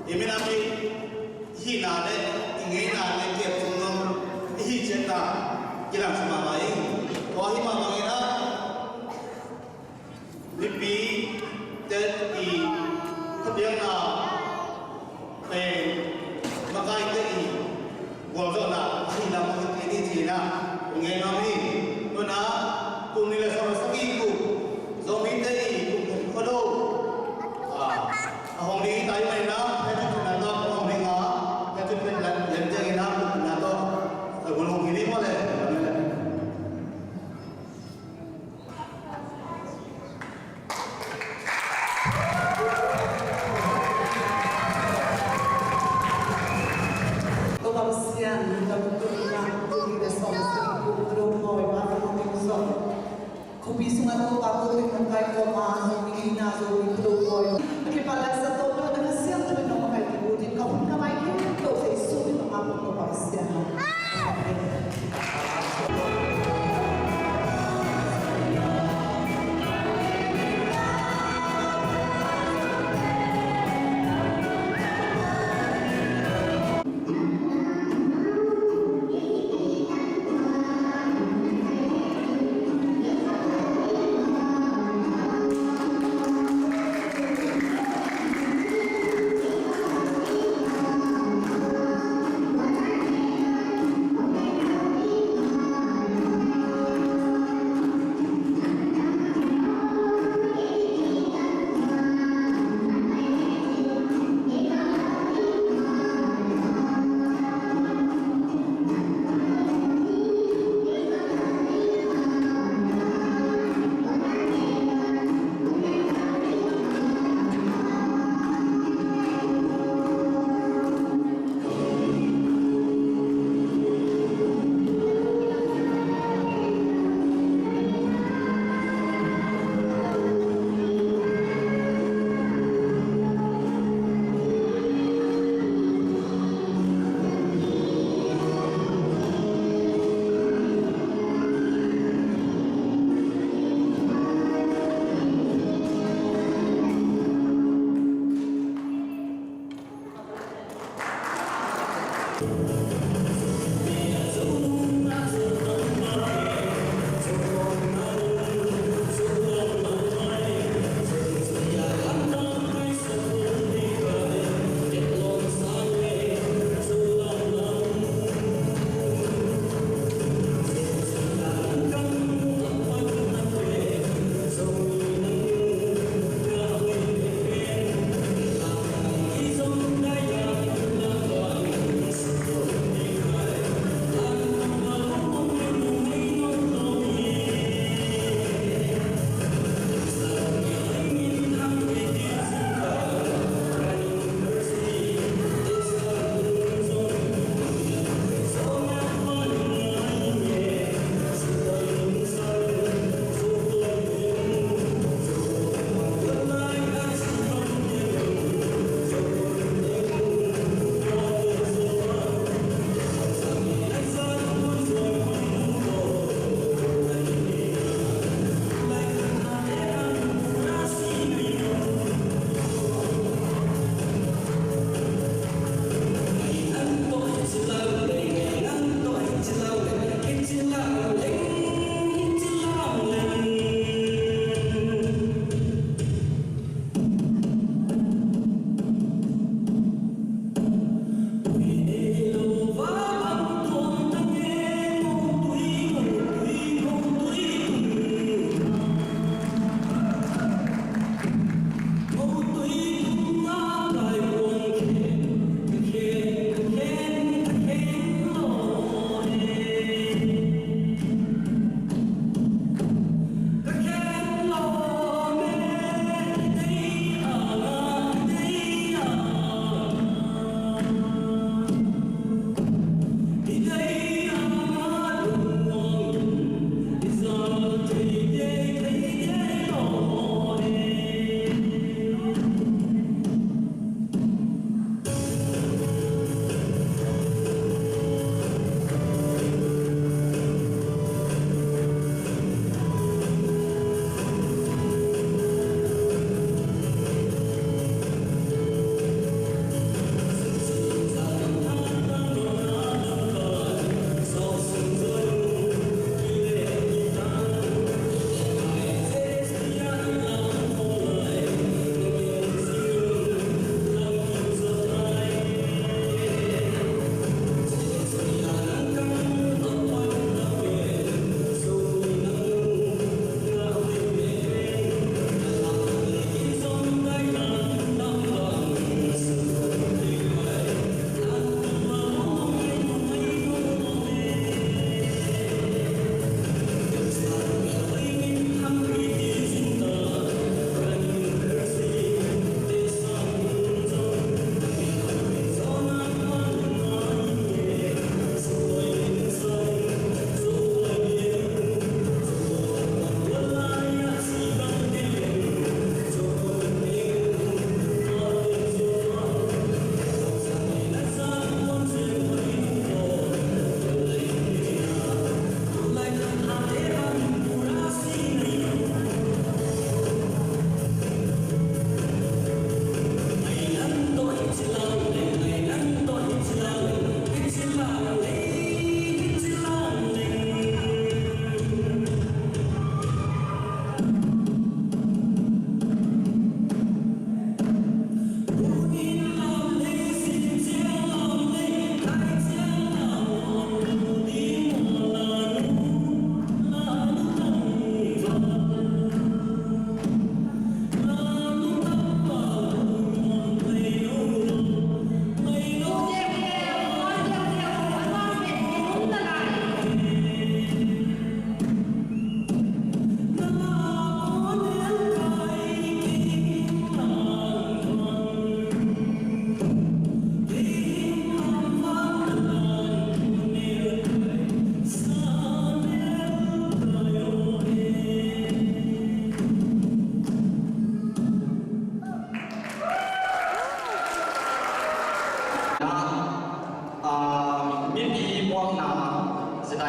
Iminami hi nale inge nale ke pungam hi cheta kilang samamai to hi mamangina lipi tet I tabiang na makai te I boljo na hi lam ini china inge nami na tunile sama sagi ku zomi te I kodo hong ni tai mai na hai tu na to hong ni nga hai tu pen lan len je na na to hong ni mo le to bang sian tam tu na tu ni de som se ku tro moi ma ko ni so ko bi sunga to pa ko ni kai ko ma ni na zo ni tro moi ke pala sa to na sian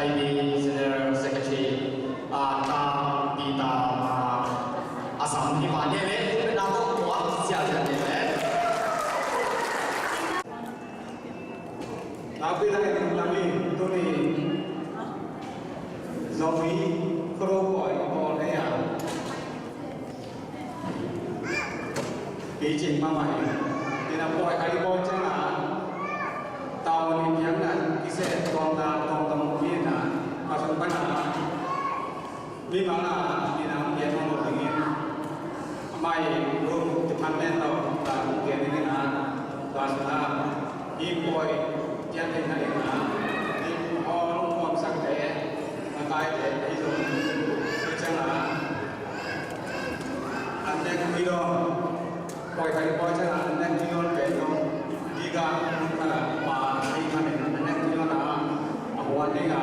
CIB General Secretary Tang Pita Assam Himani le na ko wa sia sia ne le Tapi lagi kami tu ni zombie keroboi orang ni yang bijing mamai. Di nampak hari bocor na tahun ini yang na kisah tong ni na masuk mana di mana di nama dia mau ingin mai room department tau tak mungkin ini na bahasa ini boy yang ini na di orang orang sakit makai deh itu macam na anda kira boy hari bocor anda kira betul jika mana ini mana anda kira na awan ni na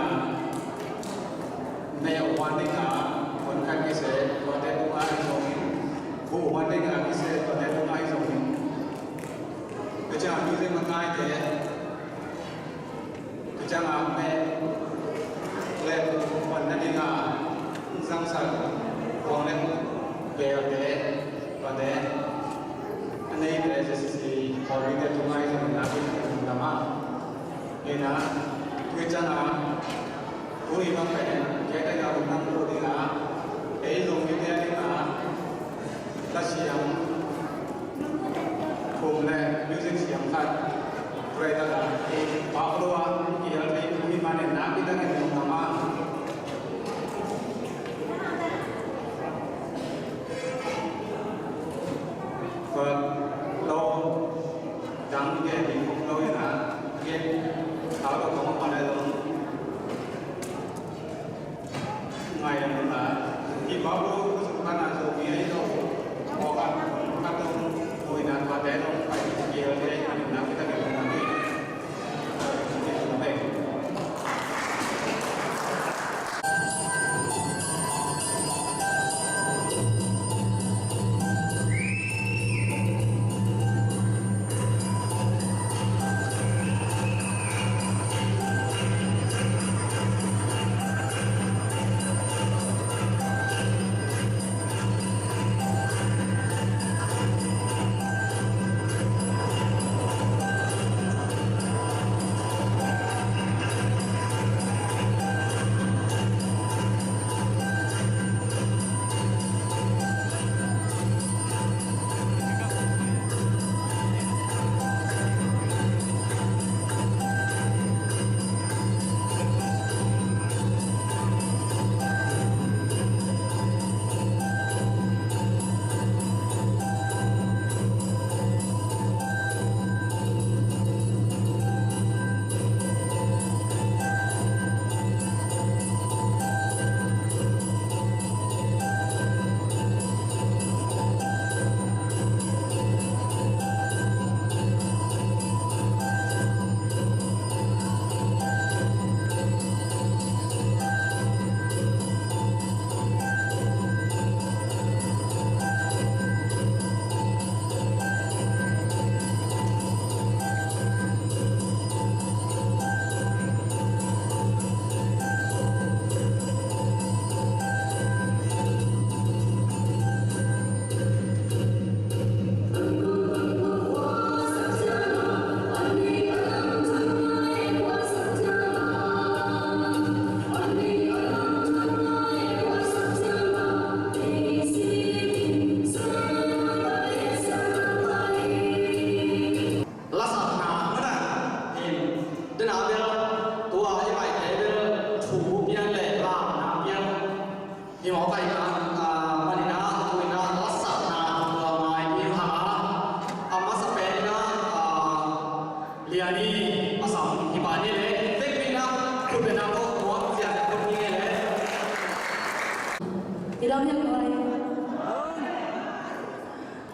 ในวันนี้ก็คนข้างพิเศษตัวเด็กตัวไอ้ส่งผู้วันนี้ก็พิเศษตัวเด็กตัวไอ้ส่งก็จะมีเรื่องมันง่ายแต่ก็จะงานแม่เล่นวันนี้ก็สร้างสรรค์ของเล่นเบลเดตัวเด็กอันนี้เป็นสิ่งที่เขาเรียกตัวไอ้ส่งนักวิทยาศาสตร์มาเห็นนะก็จะงานผู้ที่มาเป็นแค่ได้การทำตัวดีนะลงวิทยานี่นะและเสียงผมและมิวสิกเสียงขัดใครต่างๆปากรัวเกี่ยวกับผู้ที่มาในน้ำที่ตั้งอยู่ตรงนั้นก็เราดังเกี่ยวกับเราเนี่ยนะเกี่ยวกับเราต้องมาในตรงngày là khi báo cáo sự quan hệ của người ấy đâu có các đồng hồi là và để đâu phải nhiều thế này làm cái tác nghiệp làm gì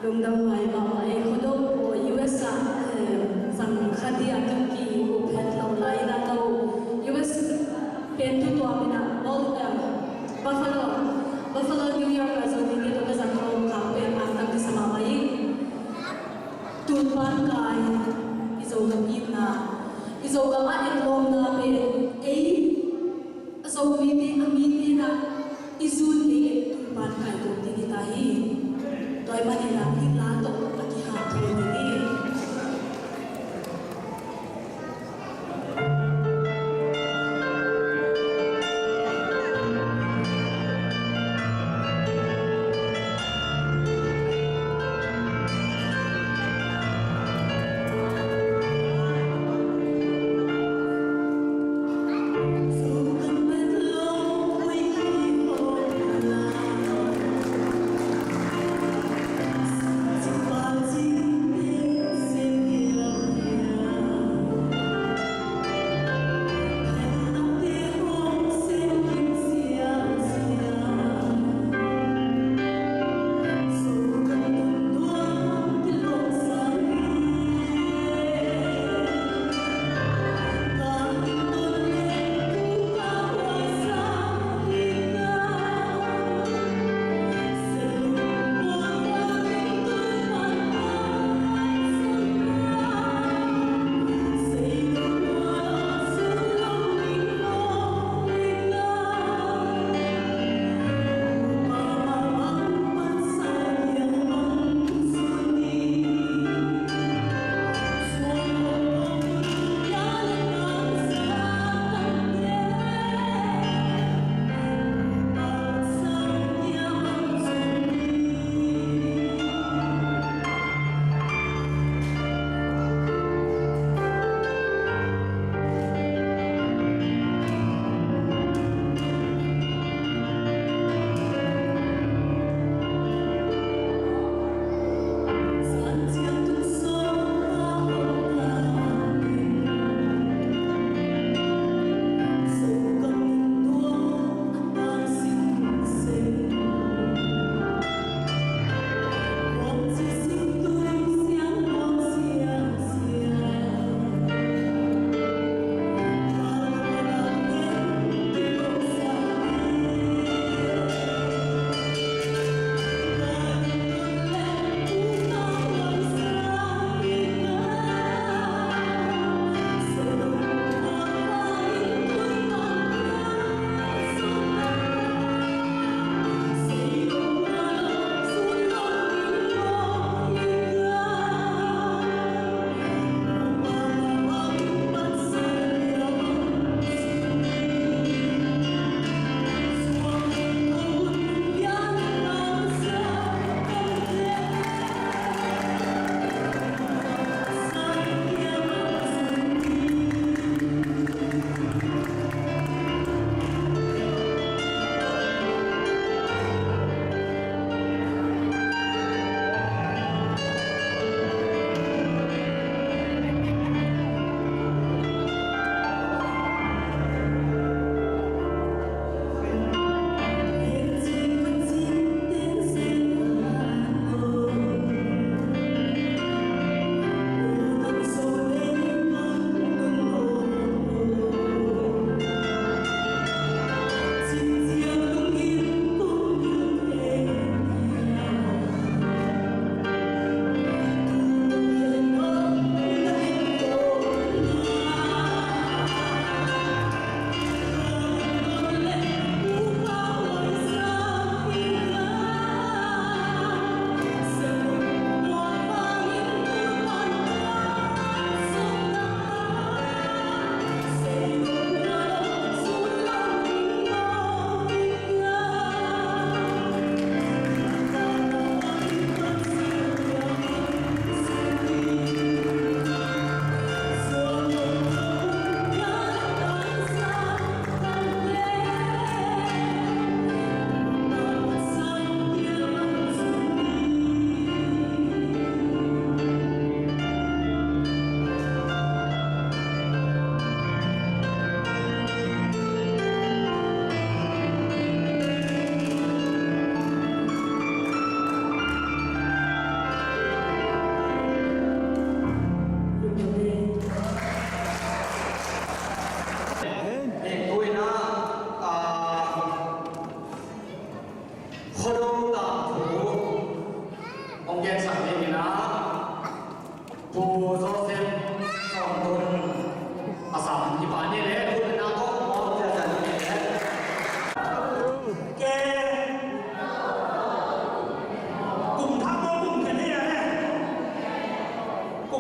Lung dam mai ma mai khodo ko US sang khadi atam ki ko phet lo lai na to US pen tu to amina all Buffalo New York as of ini to ka sang ko ka pen atam di sama mai tun ban kai izo ga ma in lom na pe so mi te na izun ni tu ban kai to ti ta hi toy ma ni la ki la to ka ki ha to ni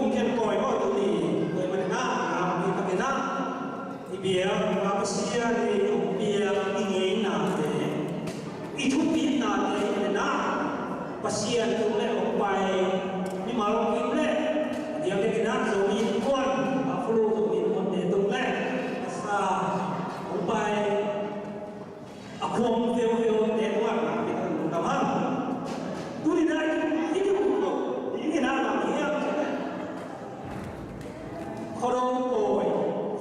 cũng khen còi có tụi đi người mà na đi tập na thì bia và bác sĩ thì bia đi nghề na để ít thuốc ít na để na bác sĩ cũng lại ông bài nhưng mà ông cũng lại thì cái na rồi ít con và flow rồi ít con để tung lại sa ông bài không theo để qua làm việc làm tao hơn tôi đi đây ít cũng được những cái nào làm gì khó đâu rồi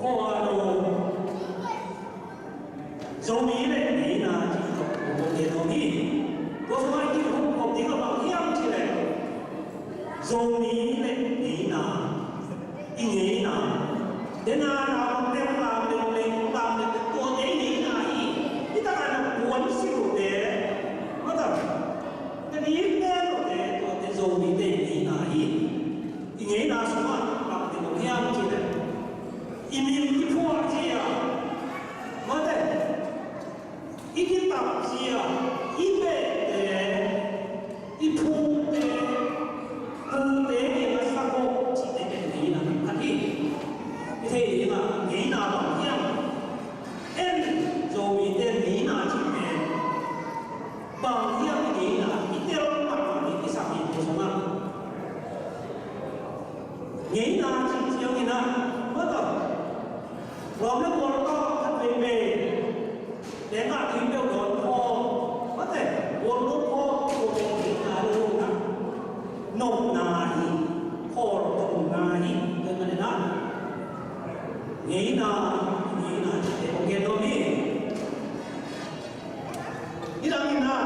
khó đâu dấu mỹ này mỹ là chỉ có một cái dấu mỹ có số ai kia không có tiếng là bằng hiếm chứ này dấu mỹ này mỹ là ý nghĩa là đến nào làm được làm được tôi thấy mỹ là ý ta là muốn siêu để nó thật cái ý nghe rồi để tôi để dấu mỹ để mỹ là ý nghĩa là số làm được một hiếm chứ này ý mình cái phô gì à mà đây ý cái tập gì à ý về để ý phô để thì nó sao cô chỉ để cái gì là thật ý cái thế mà nghĩ nào bằng hiếm em rồi bị tên nghĩ nào chỉ để bằng hiếm nghĩ là ít tiêu bằng cái sản phẩm của chúng ta nghĩ nào chỉ chiếu nghĩ nào mất rồi rồi nó còn có thật về để mà tìm được đồn kho có thể buồn lúc kho của mình là luôn là nồng nà đi kho nồng nà đi nên mà đó nghĩ nào chỉ để một cái đó đi đi đâu nhìn nào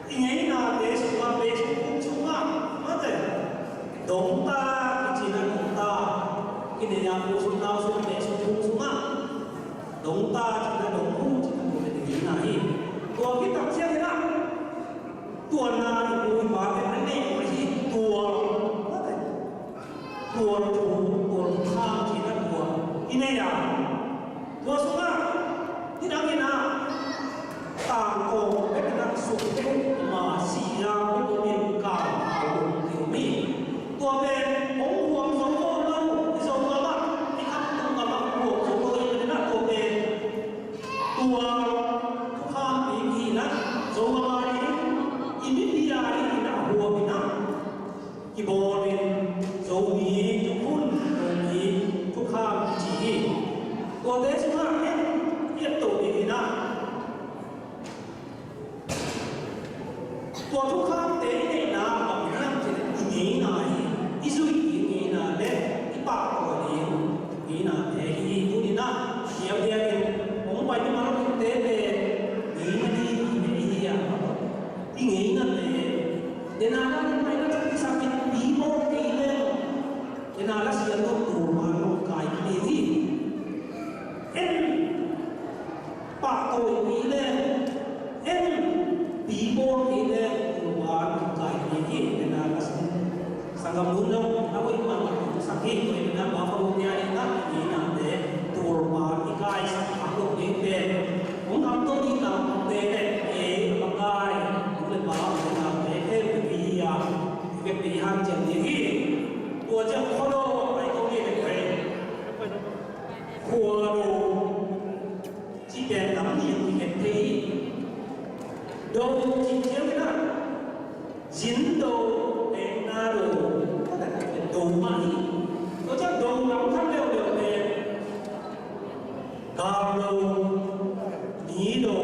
nghĩ nào để chúng ta về chúng ta có thể đúng ta cái gì là đúng ta cái này là của chúng ta xuống để chúng ta đúng ta chỉ là đúng khu chỉ là một cái gì này còn cái tập xem thế nào tuần nào thì tôi bảo cái vấn đề của gì tuần tham chỉ là tuần cái này à tuần xuống nào cái đó như nào tàng cổ cái năng sụp mà xì ra cái đồ miền cả của tiểu mỹ tuần về ông hoàng sống vô lâu thì sống vào mặt thì khắp không vào mặt của sống vô lâu thì nó tuần về tuần tham bị gì đó sống vào mặt đi ít đi ra đi thì nào hùa thì nào cái bò đi dấu mỹ dấu phun dấu mỹ thuốc khám chỉ tuần thế chúng ta tiếp tục thì nào tuần thuốc khám tế này là bằng hiếm thì nghĩ này ý duy nghĩ là đấy cái bạc của nghĩ là để ý tôi đi nào nhiều thì ông bài nhưng mà nó thực tế về nghĩ nó đi à ý nghĩ là để nào nó phải nó chỉ sang cái bí mật cái lên để nào nó sẽ có đủ mà nó cái gì em bạc tôi nghĩ lên em bí mật cái lên đủ mà nó cái gì để nào nó sangat mudah aku iman sakit ini nak bawa dia ini để turba ikai aku ini orang tu di dalam deh bagai boleh bawa dalam deh dia pilihan jadi wajah kalau itu dia kalau jika dalam yang kita dong jika kita jindo rồi có thể là đồ mãi có chắc đồ làm khác đều được về cao đồ ní đồ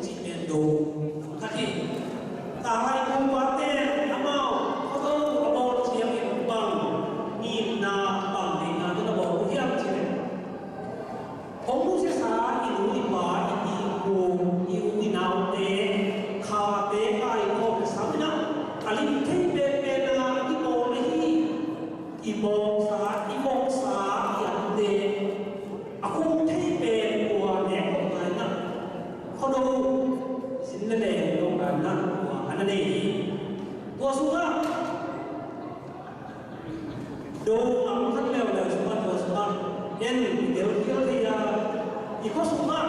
chỉ là đồ khác đi ta hay không quá tên lắm mau có đâu có bộ chiếc cái bằng nhìn na bằng thì na tức là bộ của hiệp chứ không muốn sẽ xá ý đúng đi quá ý đồ yêu đi nào tế khá tế ai không phải sáng nữa alin thấy ibong sa yang de aku thấy về của nè của người nèเขาดูสินเล่ลงกันนะว่าอันนั้นเองตัวสุนัขดูหนังทั้งเร็วเลยสุนัขตัวสุนัขเย็นเดี๋ยวเที่ยวที่ยาอีกก็สุนัข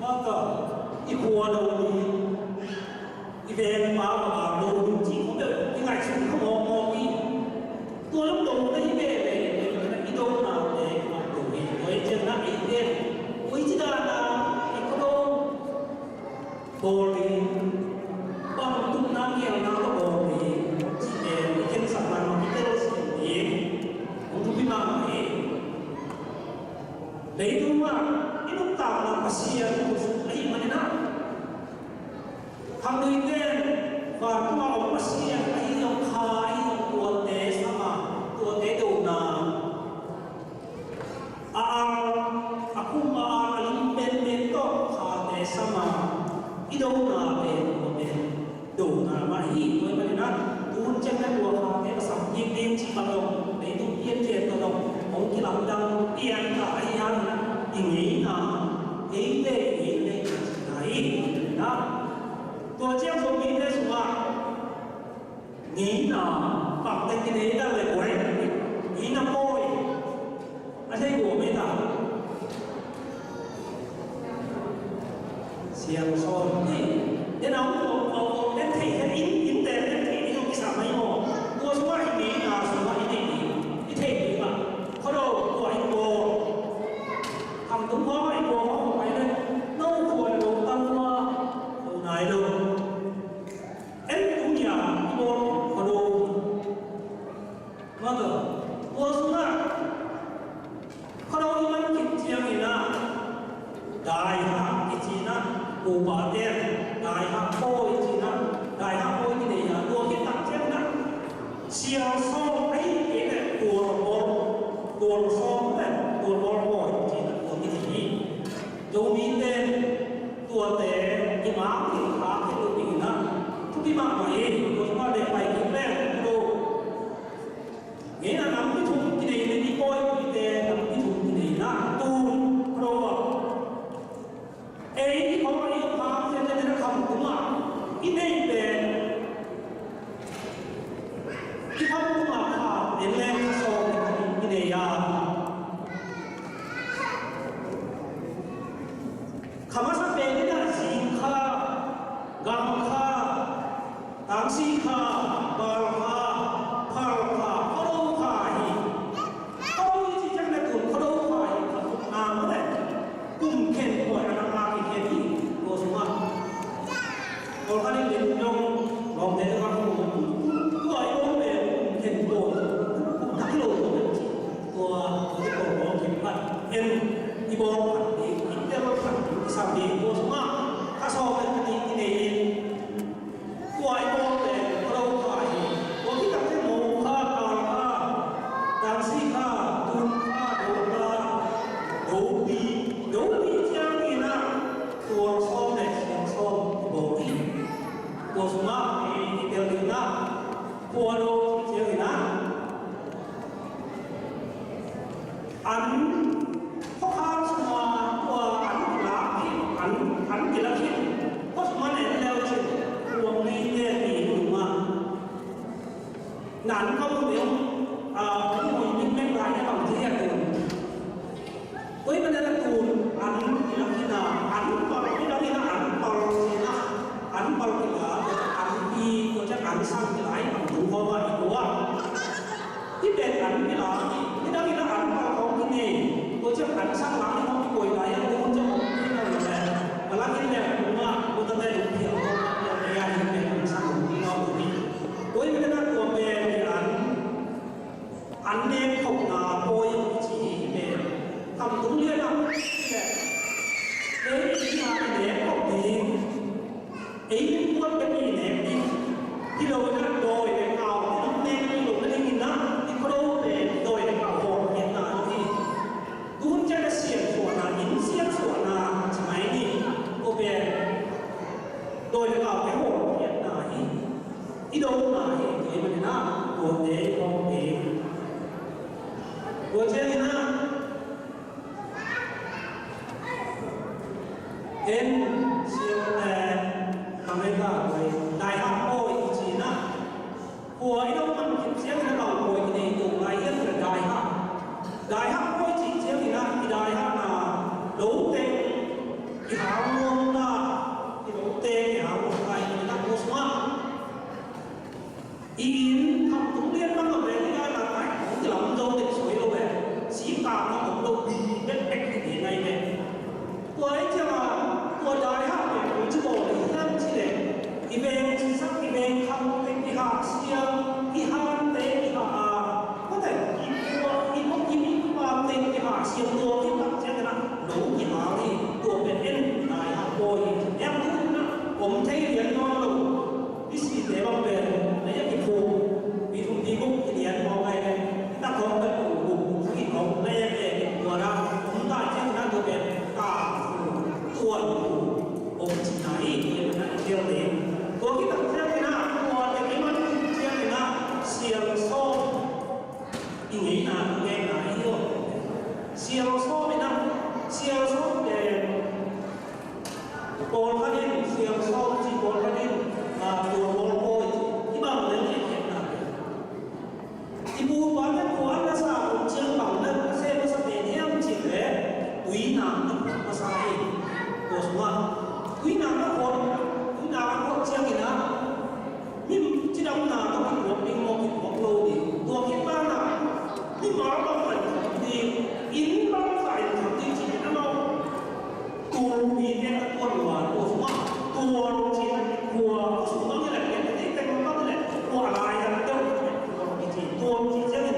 ว่าก็อีกหัวดูอีเวนมาดูจริงๆเขาแบบยังไงสุนัขมองอี เชียร์ซ้อมไอ้เนี่ยตัวซ้อมเนี่ยตัวบอลบอยที่ตัวมิถีโดมีเต้นตัวแต่อีหมาที่ขาที่ตัวปีนะทุกที่มาไปโดยเฉพาะเด็กไปกินแม่ดูเงี้ยนะนำที่ถูกที่ดีในที่บอยที่เต้นำที่ถูกที่ดีนะตูนโปรที่เขาเรียกว่าเส้นจะทำขึ้นมาที่ได้เป็นที่เขาพูดมาค่ะเป็นแรงโซ่ที่ได้ยาคำว่าสังเกตนี่นะสิงค่ากำค่าตังสีค่าบาลค่าพาลค่าเขาดูค่าอีกเขาดูที่จะได้กลุ่มเขาดูค่าอีกนามอะไรกลุ่มเข็นป่วยอันนั้นมาเข็นอีกตัวสมัครตัวเขาเรียกยงลองเดินมาตัวไอ้พวกเนี่ยเข็นตัวทักโลตัวที่บอกเข็นว่าเอ็นที่บอกอีกเดียวกันสามดีตัวสมัครถ้าสอบเป็นที่ไหนตัวไอ้พวกเนี่ยเราขายตัวที่ทำให้โมฆะกาลค่าดังสีค่าตุนค่าโดราโดบีเจ้านี่นะตัวซ้อมเนี่ยซ้อมบอกอีกตัวสมัครที่เดียวกันนะตัวโดเจ้านี่นะอันพ่อค้าสมาตัวอันหลักที่อันกินละที่เพราะสมัยเนี่ยแล้วใช่รวมนี้เนี่ยมีอยู่มานั่นก็เดี๋ยวผมมีแม่ปลายในบางที่อย่างหนึ่งเฮ้ยมันจะตูนอันกินละที่น่ะอันตอนที่เราที่น่ะอันตอนที่น่ะอันตอนที่น่ะอันดีก็จะอันสร้างที่ไหนถูกเพราะว่าอีกตัวที่เป็นอันที่เราที่เราที่น่ะอันของที่นี่ตัวเจ้าอันสร้างหลังที่เขาป่วยไหนอันนี้เจ้าของที่นั่นแหละแต่ละที่เนี่ยผมว่ามันต้องได้ดูเที่ยวอย่างไรอย่างไรอันสร้างที่เราดูดีโดยไม่ได้ตัวเป็นอันเน้นของนาโปยจีเป็นทำตรงนี้นะแต่เอ้ยที่มาเป็นเน้นของดีไอ้พวกเป็นเน้นที่เราเนี่ยโดยเป็นเอาที่เราเน้นที่เราไม่ได้ยินนะที่เขาเป็นโดยเป็นเอาโหดเห็นนาที่ดูจะได้เสียงส่วนนาอินเสียงส่วนนาสมัยนี้ก็เป็นโดยเป็นเอาเป็นโหดเห็นนาที่โดนนาเองที่มันน่าโดนเองของเองตัวเช่นนะเห็นเสียงแต่ทำให้ข้าไปได้ฮักโอ้ยจีนะหัวไอ้น้องมันเสียงที่เราโอยในตัวไรเอ็นเป็นได้ฮักโอ้ยจีเสียงที่นะที่ได้ฮักนะดูเต็งที่หาวงนะที่ดูเต็งที่หาวงไรที่นักโมสมาอินทำตรงเรียนมันก็เป็นที่ได้มาไหนของที่เราโดนเด็กสวยเราแบบสีตาเราผมเราดีเป็นเอ็กซ์ที่ไหนเนี่ยตัวไอ้เจ้าตัวได้ฮักเป็นผู้ที่บอกเลยนั่นที่เลยอีเวนต์สักอีเวนต์ทำเป็นที่หาเสียงที่หาเต็งที่หาก็แต่อีตัวอีพวกอีมีความเต็งที่หาเสียงตัวที่ตั้งใจนะหนูที่หาที่ตัวเป็นเอ็นได้ฮักโอยแอมนี่นะผมใช้เรียนน้อยลงที่สี่เดือนเป็นในยักษ์ภูมีทุนดีกุ๊กเรียนมองไปเลยตั้งของเป็นกลุ่มที่ของในยักษ์เองตัวเราผมได้ที่นั่นตัวเป็นตาตัวองค์ที่ไหนเที่ยวเองตัวที่ตั้งใจนะตัวอย่างนี้มันเที่ยวนะเสียงโซ่อย่างนี้นะแง่ไหนเที่ยวเสียงโซ่ไม่นะเสียงโซ่เป็นโกลคันนี้เสียงโซ่ที่โกลคันนี้ตัวโกลโอยที่บ้านเราเนี่ยเห็นนะที่บูวันนั้นตัวอันนั้นสาวเชื่อบังนั้นเส้นมันสเปนเฮียมจิตเลยวินาทีมาใส่ตัวสมัครวินาทีคนวินาทีคนเชื่อกินนะนี่ที่เราหนาต้องมีหัวมีงอมีหัวโลดีตัวคิดบ้านนะนี่หมาบ้านใส่ดีอินบ้านใส่ทำดีจริงนะเราตัวมีเนี่ยตัวหวานตัวสมัครตัวจริงตัวสมัครนี่แหละเนี่ยที่แต่งตัวนี่แหละตัวอะไรกันเจ้าตัวจริงตัวจริงเจ้าเนี่ย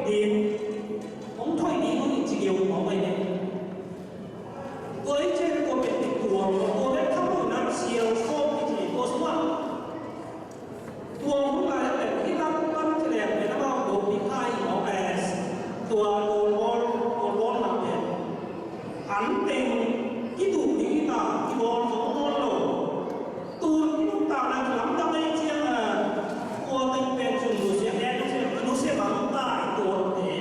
年，我退年我自己我为呢，我以前我变我在他们那小说自己我什么，我后来แบบที่ตั้งแสดงเนี่ยแล้วก็ผมมีค่ายหมอแอสตัวโดนมาเนี่ยอันเป็นที่ถูกที่ตาที่โดนของโดนโลตัวที่ตานั้นหลังตั้งได้เชียงตัวเป็นส่วนตัวเสียแดงเสียมนุษย์เสียบางตาตัวเนี่ย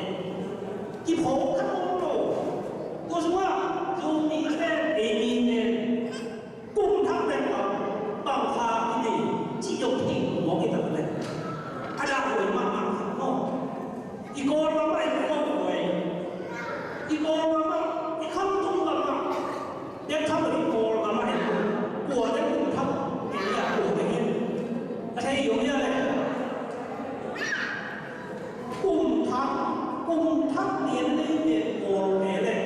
ที่ผมขั้นโดนโลตัวสมว่าตัวมีแค่เอมีเนี่ยกุ้งทั้งเป็นแบบบางคาที่นี่ที่ยกที่หัวกินแบบนั้นอาจารย์รวยมากๆเนาะอีกคนมาไม่ก็รวยอีกคนมาไม่อีกคำตรงกันมาเด็กทำอะไรอีกคนมาไม่ปวดจะปวดทับอย่างนี้ปวดอย่างนี้อาจารย์อยู่เนี่ยเลยกุ้งทับเรียนได้เนี่ยโอ้เนี่ยเลย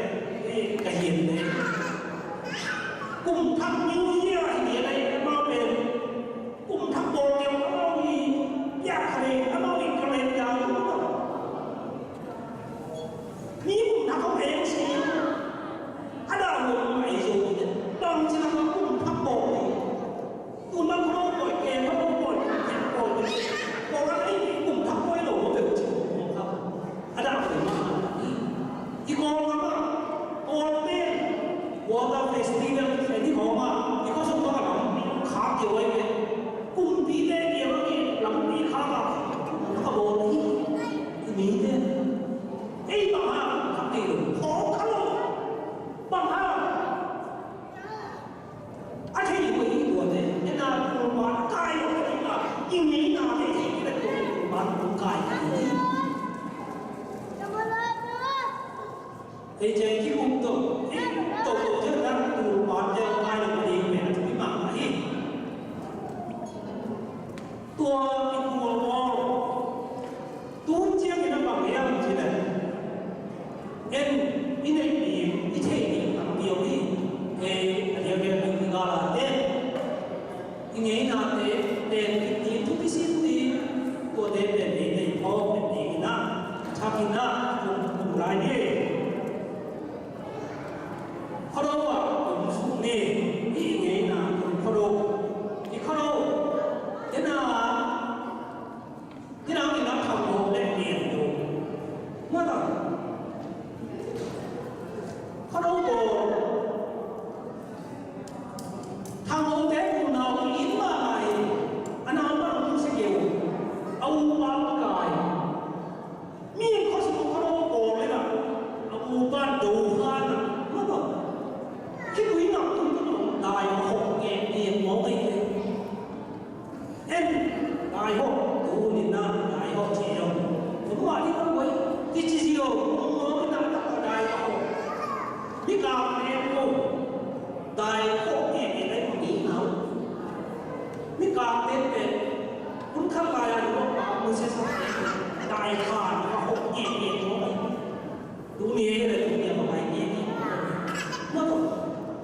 นี่กระเย็นเลยกุ้งทับนิ้วเยี่ยมเรียนได้มาเป็นกุ้งทับโบเดียวก็มียากทะเลก็มีทะเลยาวนี่กุ้งทับเขาเองสิถ้าเราลงไปสู่ต้องจะทำกุ้งทับโบกุ้งมันเขาปล่อยแกเขาปล่อยแกปล่อยบอกว่าไอ้กุ้งทับโบให้หลงเป็นจริงครับอาจารย์เป็นมาอีกคนมาโอเล่วอเตอร์เฟสติวัลไอ้ที่เขามาที่เขาส่งมาหลังขาเกี่ยวไว้เนี่ยกุ้งปีเล่เกี่ยวไว้หลังปีขาแล้วก็โบนี่นี่เนี่ยไอ้บ้าขับเกี่ยวโอ้เขาบ้าอาชีพอยู่ที่ตัวเนี่ยนี่นาตัวบ้านกายอยู่ที่นายิ่งนี้นาที่ที่เป็นตัวบ้านตัวกายนี่ไอ้เจ้าที่อุ้มตัวตัวเจ้านั้นตัวบ้านเจ้ากายเราดีแม่ที่มาไอ้ตัวอีกตัวมองตัวเจ้าที่นั่งบังเหี่ยมที่ไหนเอ็นนี่ในปีที่เที่ยวต่างเดียวนี่เอ็นเดียวกันมีกาลเอ็นยังไงนะเอ็นที่ทุกที่สิ่งที่ตัวเด็กในพ่อเป็นเองนะชาตินะคุณรายนี้เขาบอกว่าผมสุขนี่ยังไงนะคุณเขาบอกที่เขาเนี่ยนะที่เราที่เราทำโมเดลเรียนอยู่เมื่อตอนเขาบอกทางโมเดลของเราอินมาอะไรอันนั้นเราต้องสกิลเอาบ้านกายมีข้อสรุปเขาบอกเลยนะเอาบ้านดูบ้านเมื่อตอนคิดวินาทีต้องได้หกเงี้ยมองไปเลยเอ็นได้หกดูนี่นะได้หกเที่ยวผมว่าที่เขาไว้ที่จีซีโอมองไปนั่งตักได้หกนี่กลางเอ็นโอ้ได้หกเงี้ยอะไรพวกนี้เอานี่กลางเอ็นเป็นคุณข้างในอะไรก็มาไม่ใช่สักได้ขาดหกเงี้ยดูนี่เลยดูนี่มาไปเงี้ยเมื่อ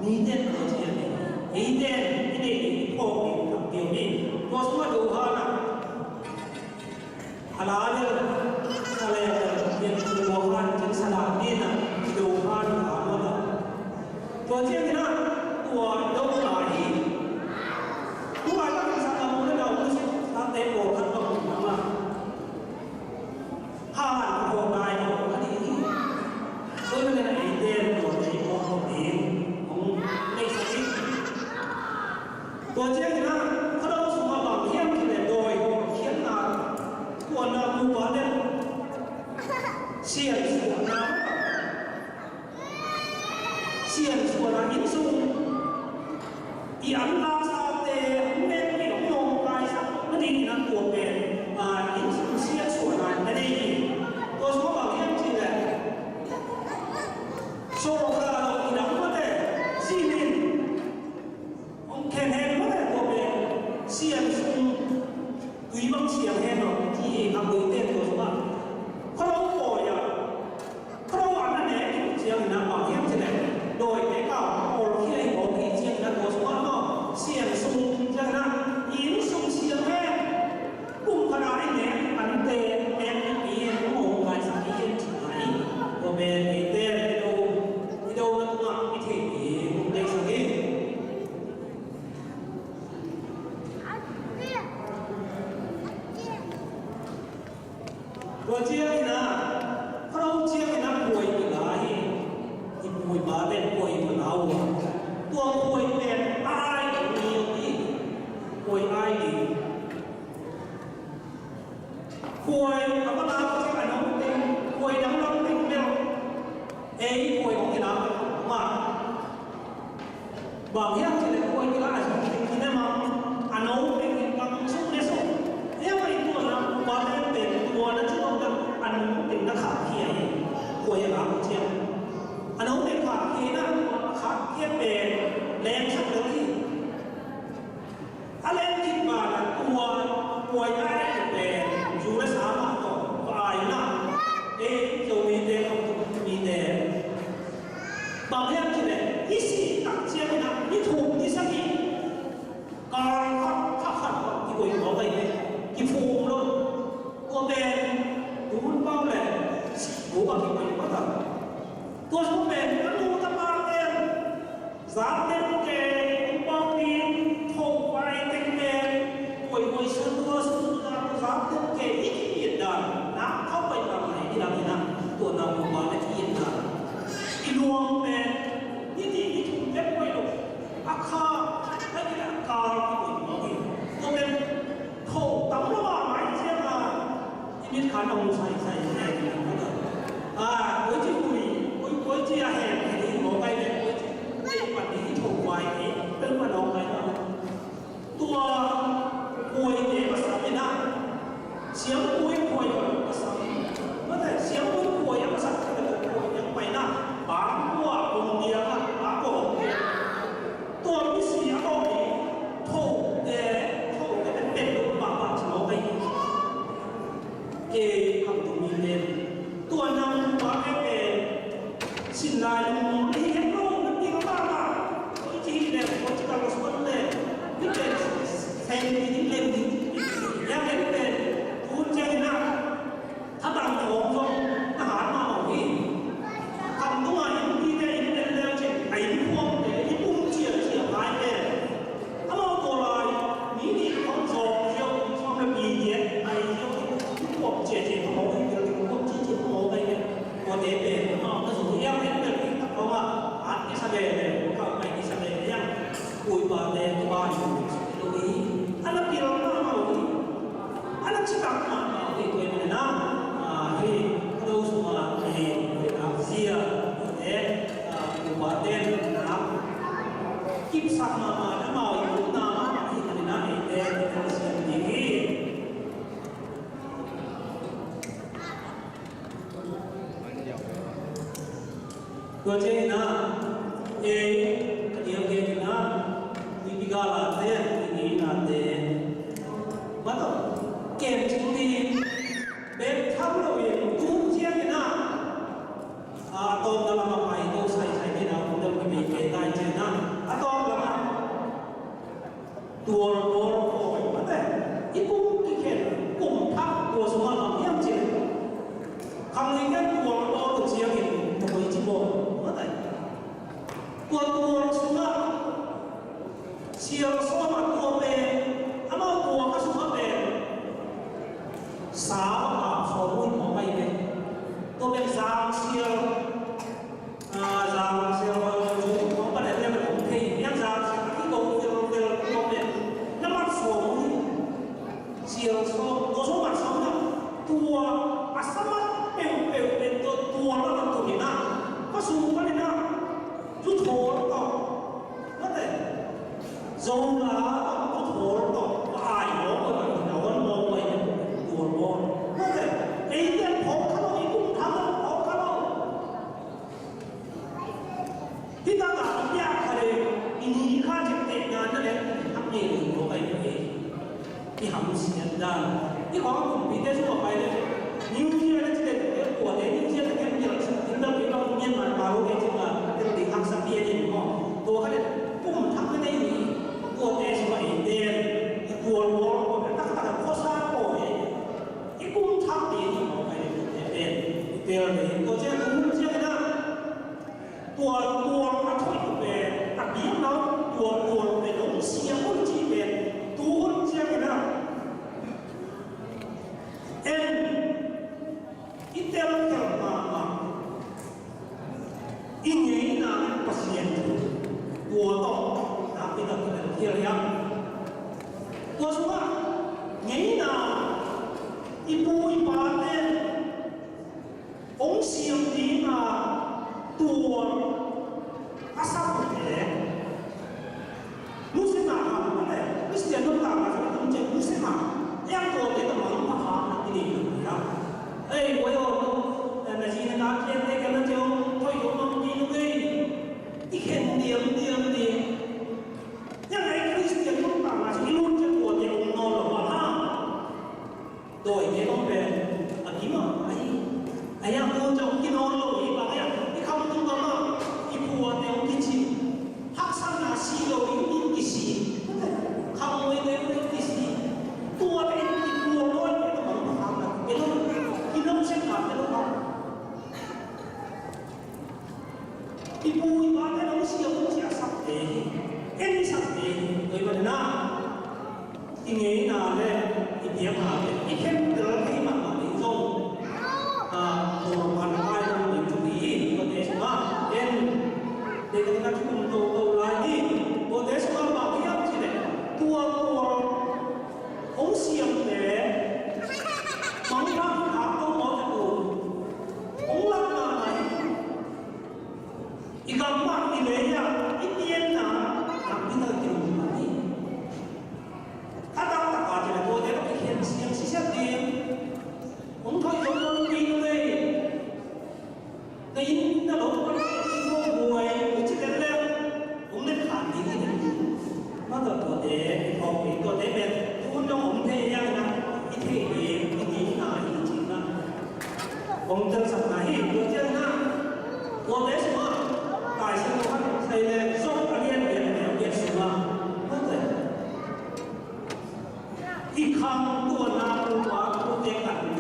นี่เด่นเขาเชียร์เนี่ยนี่เด่นนี่โอ้ยตับเดียวนี่ก็สมมติดูฮานะอะไรเนี่ยอะไรเนี่ยดูฮานจึงสลาดนี่นะดูฮานหาหมดเลยตัวเชียร์นี่นะตัวโดนหลายตัวอะไรก็สังเกตว่าเราไม่ใช่ตั้งแต่โบราณต้องทำมาฮานโบราณเนี่ยอันนี้โดยเป็นไอเดียตัวในของเองในสติตัวเจ้านะเขาเราสมบัติเที่ยงที่โดยเขียนนาตัวนาบูบาเนี่ยเสียนส่วนน้ำเสียนส่วนน้ำอินซูอีอันลาซาเตเม็ดเหนียวโยงไปสักไม่ดีนะตัวเป็นอินซูเสียนส่วนน้ำไม่ได้ตัวสมบัติเที่ยงที่แหละโชว์เราอีนังมาแต่ซีนินองแคนแฮนมาแต่ตัวเป็นเสียนซุงกุยบังเสียงแฮนที่ทำดูเต้นตัวสมบัติเขาเราปล่อยเขาเราอันนั้นเองเสียงนะบางเที่ยงที่ไหนโดยในเก่าโอเคโอเคเสียงนั้นตัวสมบัติเนาะเสีย ตัวเจียนี่นะเราเจียนี่นะป่วยอีหลายที่ป่วยมาเป็นป่วยมาเอาตัวป่วยเป็นอายมีอีกป่วยอายดีป่วยเอาก็ลาก็ใช้การน้องเต็มป่วยน้ำร้อนเต็มแล้วป่วยของที่น้ำมาบางอย่างที่เราป่วยที่เราอาจจะที่นั่นมาอันนั้นเป็นบางช่วงในส่วนเนี่ยไปตัวนะว่าเป็นตัวนั้นที่เราแบบอันเป็นนักข่าวเขียนป่วยอะไรเช่นอันนั้นเป็นข่าวเขียนนะข่าวเขียนเป็นแรงชักเลยอะไรที่มาตัวป่วยอะไรเป็นอยู่ในสามารถต่อตายนะจะมีแต่มีแต่บางอย่างที่เนี่ยยี่สิบตักเชียร์นะยี่ถูกยี่สิบการขับที่คุยบอกไปเนี่ยที่ฟูมเลยตัวเป็นดูมันเบาเลยดูว่าที่คุยบอกตัวสมเป็นก็ดูตะบางเองสามเดือนเกย์บางปีถูกไปเต็มเองคุยซื้อตัวสามเดือนเกย์ยี่สิบเอ็ดดันนะเข้าไปทำไหนที่เราเนี่ยนะตัวนำมาในที่เย็นดันที่รวมเป็นยี่ถูกเล็บไว้หรอกอาคาให้ที่ละกาที่คุยบอกเองตัวเป็นถูกตำรวจหมายเชื่อมาที่มีการเอาใส่แน่ที่นั่นก็คุยที่คุยที่แห่งที่บอกไปเนี่ยคุยที่วันนี้ที่ถูกไว้เป็นวันออกไปแล้วตัวคุยเนี่ยภาษาไม่ได้เสียงคุยภาษาเมื่อแต่เสียงคุยภาษาจะเป็นคุยยังไปนะบางตัวตรงเดียวนะบางตัวมีเสียงก็มีถูกเป็นลูกบางชาวไปทำตรงนี้เป็นตัวนำมาเป็นสิ่งใดที่เห็นโลกมันดีมากที่เนี่ยคนที่เราสนเลยนี่เป็นแห่งที่เล่นดียังเป็นทุนเจนะถ้าต่างของทรงทหารมาเอาที่ทำตัวอย่างที่ได้ยินแล้วเช่นไอ้พวกเนี่ยที่พุ่งเฉียดหายไปถ้าเราตัวลายนี่ของทรงเชี่ยวชอบระเบียบไอ้เชี่ยวพวกเจียเขาเป็นพวกที่เขาไปเนี่ยตัวเด็กเป็นก็สมมติยังเป็นเพราะว่าอาร์ตอิสราเอลเนี่ยเข้าไปอิสราเอลยังคุยบาเดนบาอยู่ตรงนี้อันนั้นที่เราเล่ามาวันนี้อันนั้นที่ต่างกันที่ตัวเองนะที่เราสมมติที่อาเซียคุยบาเดนนะคิดสักมาแล้วมาอยู่หน้าที่นั่นนะที่เสียงดีตัวเจนะเดียวเกนะวิบิกาลาเตนี่นาเตมาต่อเกมจริงดีเป็นทำเราเองจุดเจียนะตอนเรามาไปตัวใส่ไม่ได้เราไม่มีเกณฑ์ได้เจนะตอนเรามาตัวโอ้ยมาแต่อีกุ้งที่เข็นกุ้งทับตัวสมาร์ทยังเจคำนี้กันตัวตัวเจียกินตัวจิโบตัวสุนัขเชียวสมัครตัวเป็นอามาตัวก็สุนัขเป็นสาวสาวมุ่งมองไปเป็นตัวเป็นสาวเชียวมองไปได้เป็นของเพย์ยังสาวที่ตัวเป็นน้ำมันสาวมุ่งเชียวตัวสมัครสาวเนี่ยตัวอาสมัครเป็นตัวแล้วมันตัวนี้นะก็สูงไปเลยนะทุกโถต่อนั่นแหละจงลาทุกโถต่อตายหมดเลยเราก็มองไปตัวบอลนั่นแหละไอ้เนี่ยผมเขาไอ้กุ้งทำแล้วผมเขาที่ต่างๆยากเลยอินดีค่าจะเตะงานนั่นแหละทำเองลงไปเองที่ทำเสียงดังที่ของผมปีเตอร์ช่วยไปเลยนิวเซียแลนด์จะเด็ดปวดนิวเซียแลนด์จะเด็ดถึงเราไปเราเยี่ยมมาโลกเองจะมาเป็นเด็กทักษะเพียรอย่างนี้ตัวเขาเนี่ยปุ่มทักไม่ได้มีตัวเอสมาเองเด่นตัววอลตัวนักการโฆษณาโอ้ยไอ้ปุ่มทักเองมองไปเด่นตัวเจ้าตัวเจ้านะตัวมาถอยเป็นตัดยิ้มแล้วตัวเป็นหลงเสียคนจีเป็นตัวเจ้านะ Kita mengatakan ini nak pasien dua tahun tapi tak kita kira dua semua ini nak ibu ibadah orang siang di dua asal boleh muslim apa boleh Kristian tu tak macam itu macam muslim yang dua kita mahu faham ini ya 我有那些那天那个那叫退休农民的，一天点的，ยังไงคริสเตียนต้องต่างมาที่รุ่นจะปวดอย่างนอนหรือว่าห้าโดยที่ต้องเป็นอันนี้มาไอ้ยังตัวจะกินนอนหรืออีบางอย่างที่เขาต้องมาอีปวดเนี่ยที่ชิฮักษณะสีเราอีนุ่งกี่สีเขาไม่ได้ไม่กี่สีตัวเป็นอีปวดด้วยเป็นของทำนะเป็นต้องกินน้ำเส้นขาดเป็นต้อง ibu ibadah orang siap siap sakti, ini sakti, bagaimana? Ingin ada, dia ada, ikan terlebih mana itu, korban ayam itu di, boleh semua, yang dengan untuk lagi, boleh semua bagian sini, tua orang siap deh, mangga aku mau tu, orang mana? Ikan mak ini ya, ini nak kita kirim lagi. Kadang tak ada jadi boleh kita kirim siang siang ni. Untuk orang ini ni, ini nak orang itu buai, itu adalah orang khani ini. Maka boleh, orang itu boleh tuan orang yang nak ini nak ini nak. Orang tersebut itu jangan, boleh semua. 大型的话，在呢，双方面也是嘛，对。一看多拿多不得干的，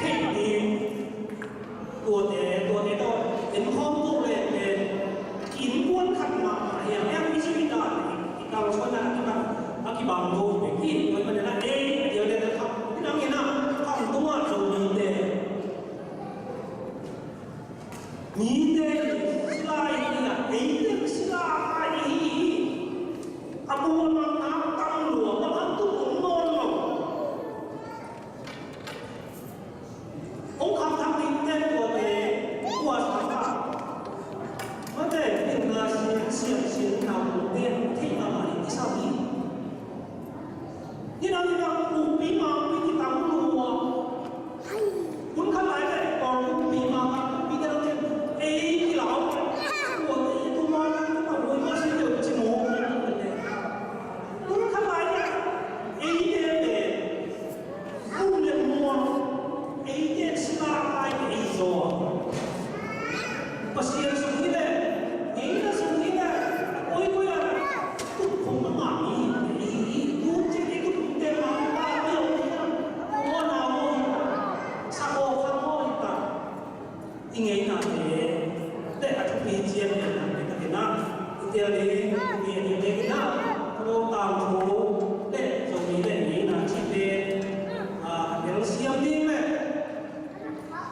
天地多的都人康多嘞的，银官看嘛，哎呀，两必须的，一到说呢，一帮多的，一为什么呢？有的他，当然啦，看多就你的。 你的是哪一个？你的是哪一？阿不嘛拿当罗，那都懂了。我看他们那个的，我啥吧？我在那个是那边听到哪里？上面，你那不比嘛？比当罗，คุณ看来的，不比嘛？ ที่เราปวดตัวมันปวดมันสิ่งเดียวจมูกมันทำไมเนี่ยไอ้เนี่ยผู้เลี้ยงมัวไอ้เนี่ยสลายไอ้โซ่ภาษาสุขีเนี่ยไอ้เนี่ยสุขีเนี่ยโอ้ยโอ้ยทุกคนมันมามีดูจริงๆทุกเต็มมาเดียวโอ้นาโอ้สักโอ้ข้างโอ้อีกต่างยังไงนะเนี่ย Pijian yang kita kena, kita ni yang kena, kalau tahu deh, suami deh ni nak cipta, yang siap ni le,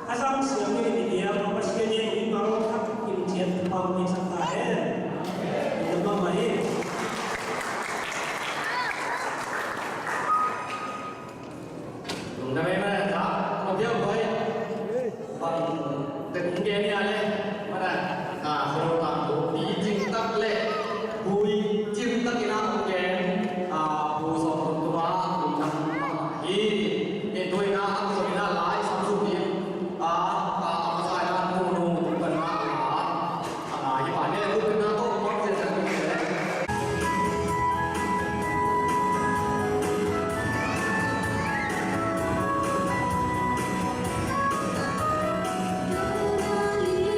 asal siap ni dia, apa sih dia ini baru tak pijian tahu ni sampai, itu mama ni. Tunggu mana tak? Kau dia boleh, tengok dia ni ada, mana? Kalau tak di cinta le, bui cinta kita mungkin, bu soal tua, ini nak aku sebenarnya lain satu ni, apa saya nak bunuh benar, ibadah itu benar tu orang sesuatu ni. Hãy subscribe cho kênh Ghiền Mì Gõ để không bỏ lỡ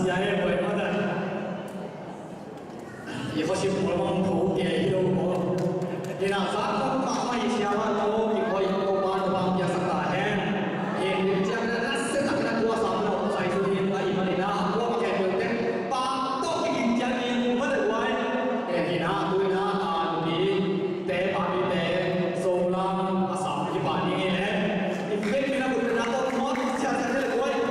nhà em vậy mà đây ये खुशी पुरमां भाव के हीरो को ये ना साथ में मामा ये श्यामा तो ये कोई को बात बात क्या सकता है ये जब ना से तक ना हुआ सामने हो साइड से ये भाई बने ना वो क्या बोलते हैं पाप तो की गिनती में मत हुआ है ये ना तू ना आदमी ते पानी ते सोला असम की पानी है इफेक्ट बिना बोलते ना तो मौत क्या चले हुआ है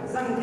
Sang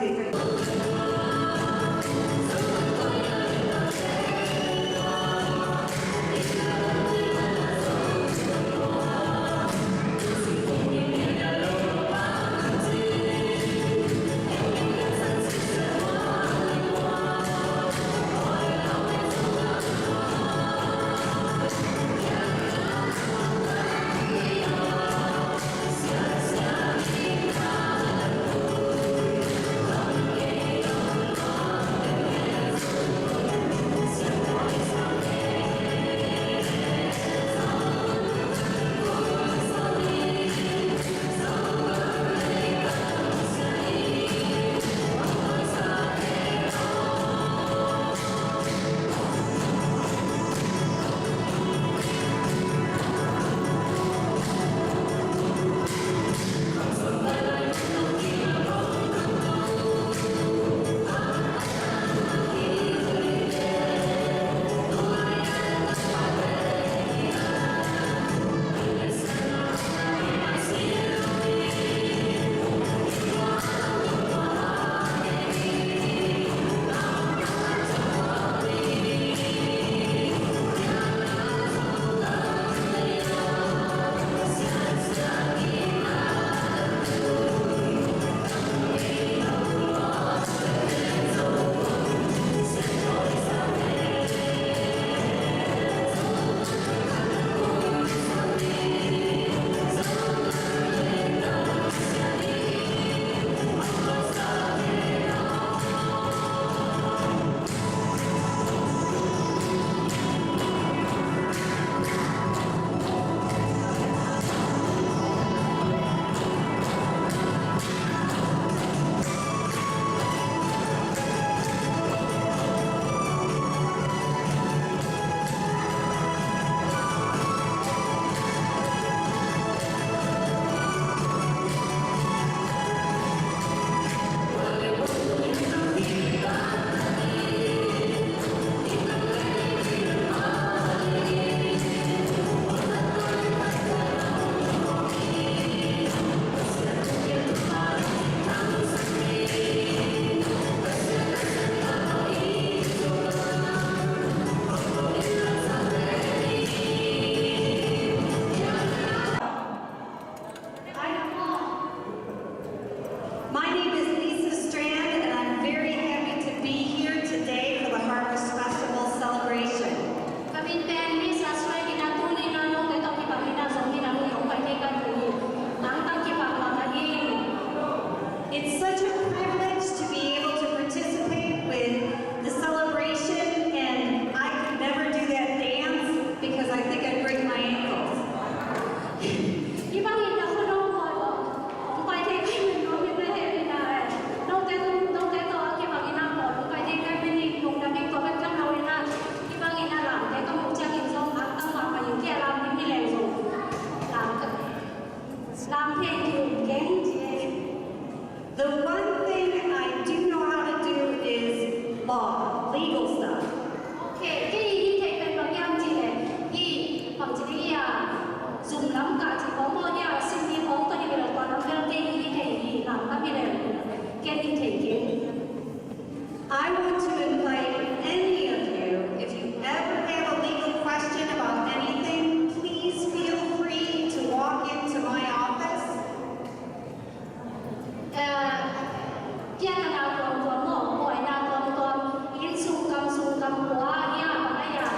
cầm quá nha và đây là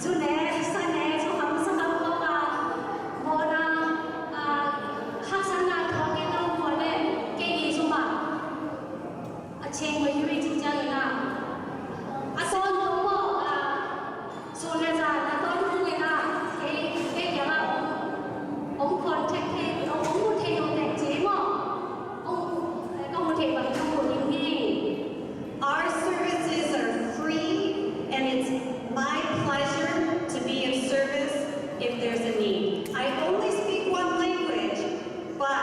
dù nè sa nè số cầm không à một học sinh là có cái đâu có lên cái gì số mà trên người yêu chính trang là son đúng không số này là tôi người là cái là ông contact thêm ông muốn thêm ông đẹp chế mà ông muốn thêm bằng trong một những gì. Our services are free, and it's my pleasure to be of service if there's a need. I only speak one language, but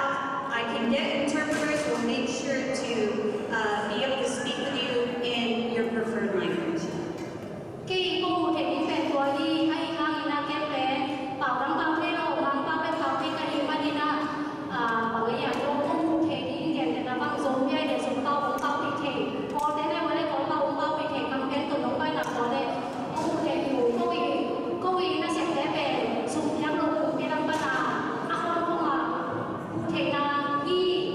I can get interpreters who will make sure to be able to speak with you in your preferred language. Khi cô một thể những về tuổi đi hay hàng là kém bé bảo đảm bao thế nào bằng bao cái thảo thì cái gì mà đi na bảo cái nhà tôi không một thể những cái này là bằng giống như để dùng bao thì thể có thế này mới lại có bao thì thể cầm cái tụi nó quay là có đây không một thể hiểu cô ý nó sẽ té về dùng nhang lục cùng cái năm ba không một thể là ghi.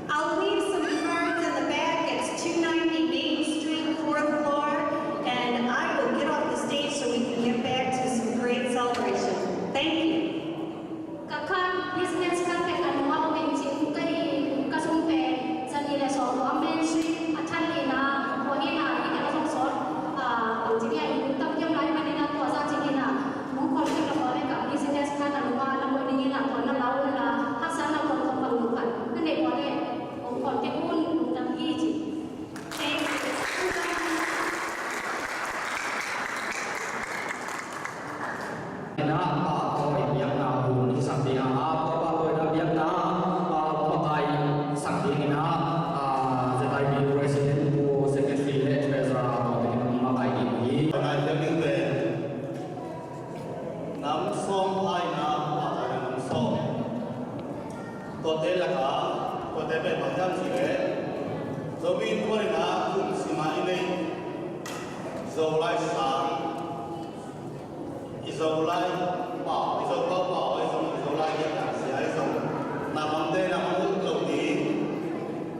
I'll leave some cards in the back. It's 290 Main Street, 4th floor, and I will get off the stage so we can get back to some great celebration. Thank you. Các business các cái ăn hoa bên chính cái sông về dân đi là số của Main Street thân đi là của như là những cái sông số ở chính là những tâm tâm nói mà đi là của gia chính là muốn còn cái là cả business các ăn hoa là mỗi đi là còn năm lâu là học sinh là còn không bằng một phần cái này có đây cũng còn cái buôn làm gì chị em na tôi yang na huni sakti na apa tôi đã biết na pakai sakti na zetai bi president của secretary le treasurer atau dengan pakai ini Ngày giờ đi về nắm sông ai na và nắm sông có thể là cả có thể về bằng nhau gì đấy rồi mình có thể là cùng xí mà ini rồi lại sáng rồi lại bảo rồi bảo rồi lại những cái gì ấy rồi làm vấn đề là một đầu đi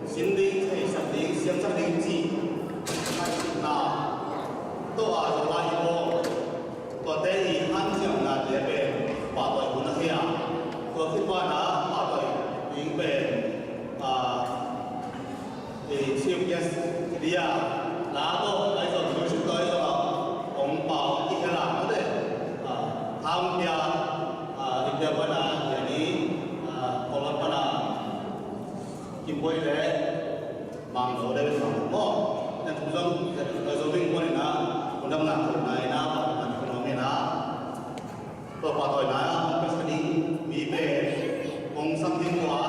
xin đi thì sắp đi xem sắp đi gì nào tôi rồi lại vô có thể thì ăn chẳng là để về bảo vệ của nó kia có khi qua nó bảo vệ những về thì siêu kia thì là tôi lấy rồi chúng tôi rồi ông bảo như thế nào nó đấy tham gia đi đâu là jadi kalau pada kimboi le mang rồi đây là một nên chúng tôi rồi mình muốn là cũng đang làm việc này na làm việc nó mình na tôi bảo tôi na cái gì mỹ về công sản thiên hóa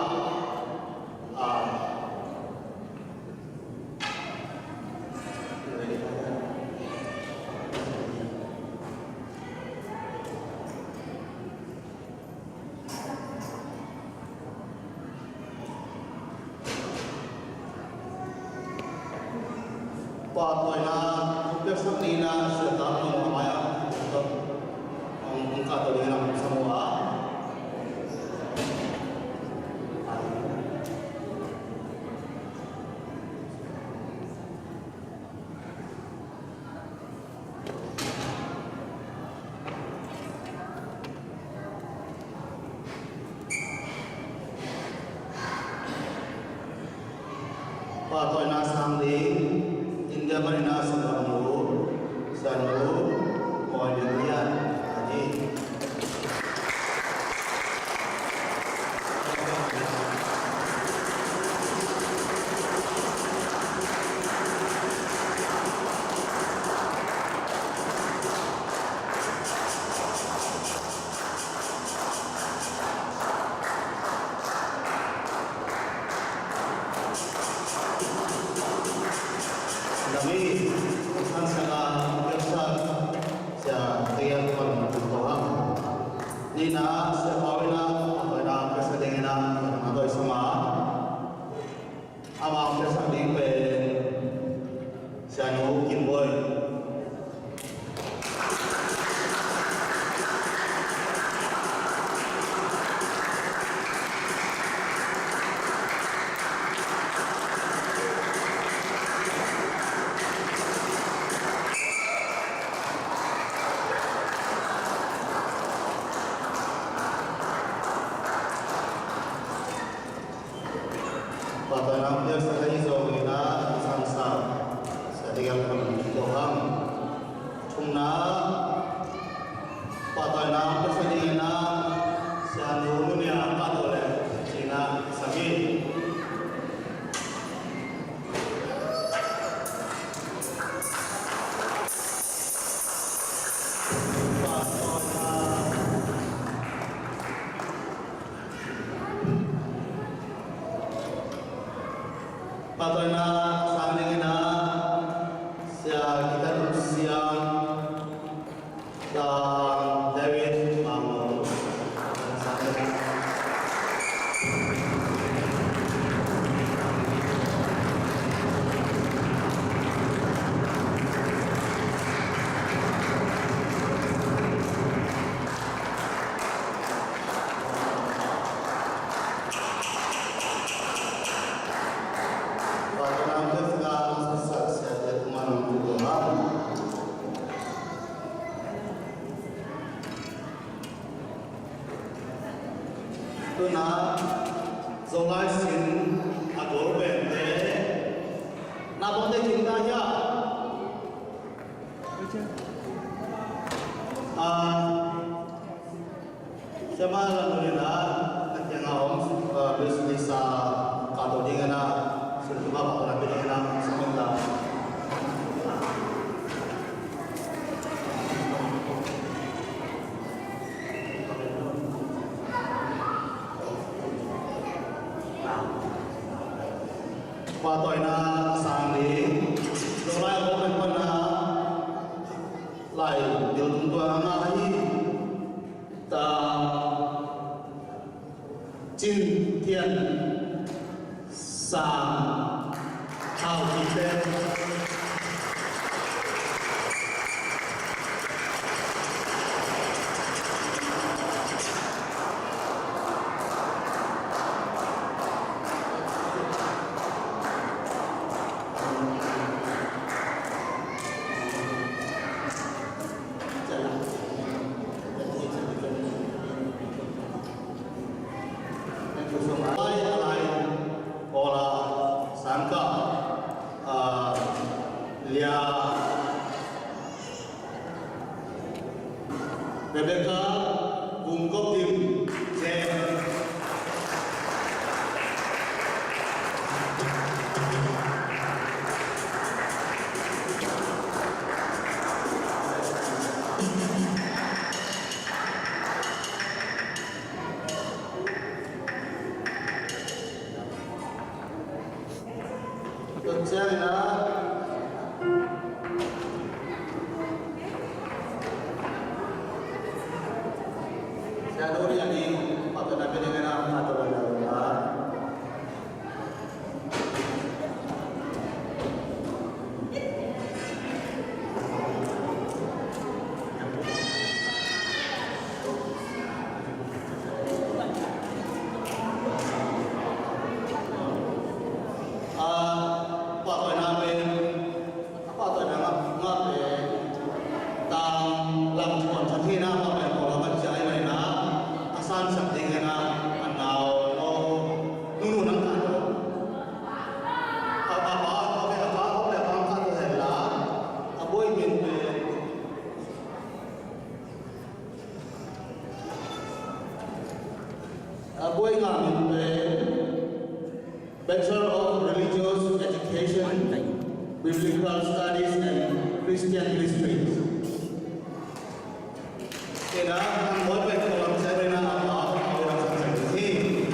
qua tôi là việc xác định là sự tác động của mày ông cả tôi đi làm semua qua tôi là sang đi India Marina Sanu Moynihan Haji kami sangat biasa saya tiap berdoa Nina sepawina pada kesedengena atau sama ama kesedeng pe sanu kimboi na patay na pasalingin na siya nuno niya patole sina sabi patay na saling na siya kita siya dan David Mamo tôi nói dầu lai xin agor bende na bonde cinta ya sama alhamdulillah yang awam bisa kado dengan sesuatu apa orang dengan sementara qua tội na sang đi rồi lại có bên phần lại điều chúng tôi ngay ta chinh thiên sang hào kỳ tên Rebecca cung cấp tim xem tôi xem đó saya dulu yang di waktu nabi dengan atau benda waktu nabi waktu dengan ngabe tang lam chuan sathi na apa yang kau lakukan jai mai na asan something na anau no nunu nang kan apa kan tu hela aboi min pe aboi ngam min pe Bachelor of Religious Education, Biblical Studies and Christian Ministries. Kira ang buat baik kalau saya nak apa orang saya ini.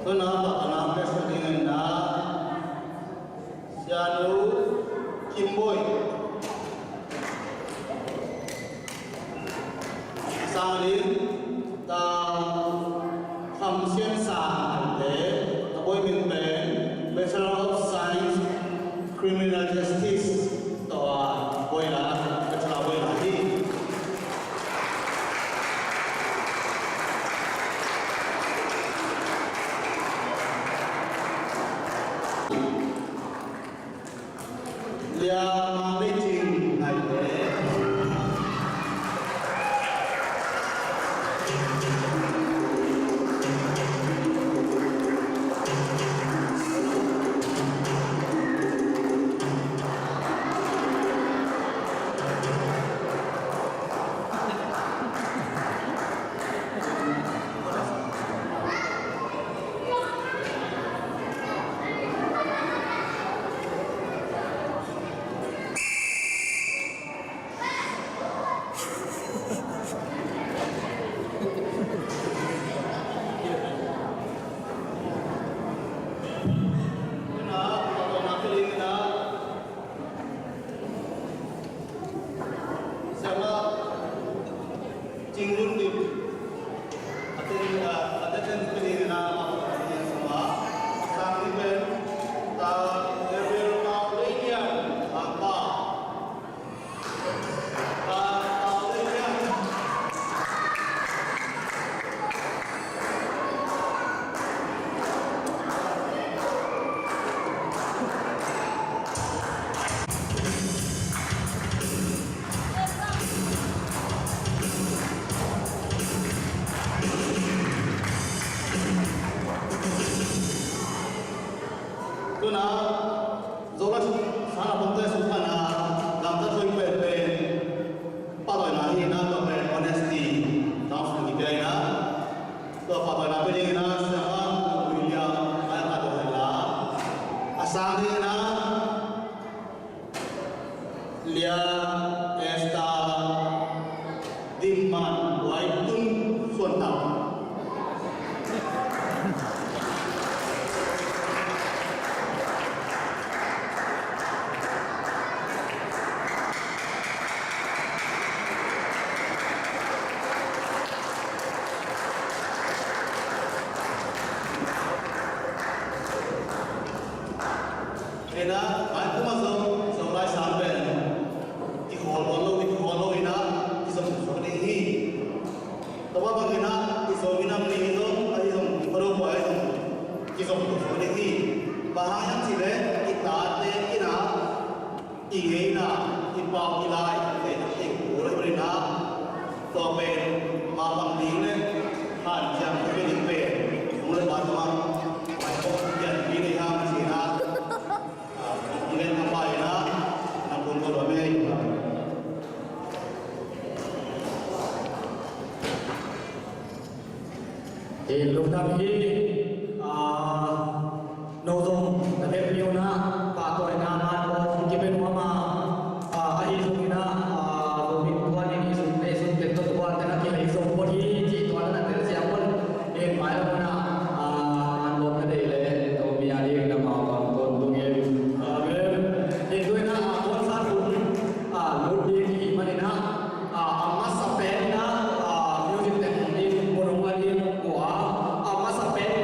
Tuna apa presiden na sianu kimboy salin ta kham xian sa de aboy min pe Bachelor of Science tuna zola sana bangte supana gamta thoi pe paloi na hi na to pe honesty tao sang ki na to paloi na pe na sa William ai ka to la asang ni na lia esta dimman wai tun suan tao Ena, ai kuma zo lai sam ben ki khol lo ina ki som so ni hi to wa bang ina ki so ina ni zo ai zo pro mo ai zo ki som so ni hi ba ha yang chi le ki ta te ina i ge na ki pa ki lai te ti ko le na to ben ma bang ni le han jang pe ni pe mo le ba ma ai ko yan ni ni ha chi na mungkin apa ya, nampun kalau kami thì lúc đó khi nô dung là đẹp nhiều na và tuổi na mà có cái bên mà ai dùng na dùng bên quan đi dùng để dùng tiền tốt quan thế là khi ấy dùng một thì chỉ toàn là tiền xe quân đến mai là na ăn một cái đấy là tàu bia đi làm màu còn còn tụi em thì tôi na quân sát quân lúc đi thì mà na mas sampai na music technique burung lagi của mas sampai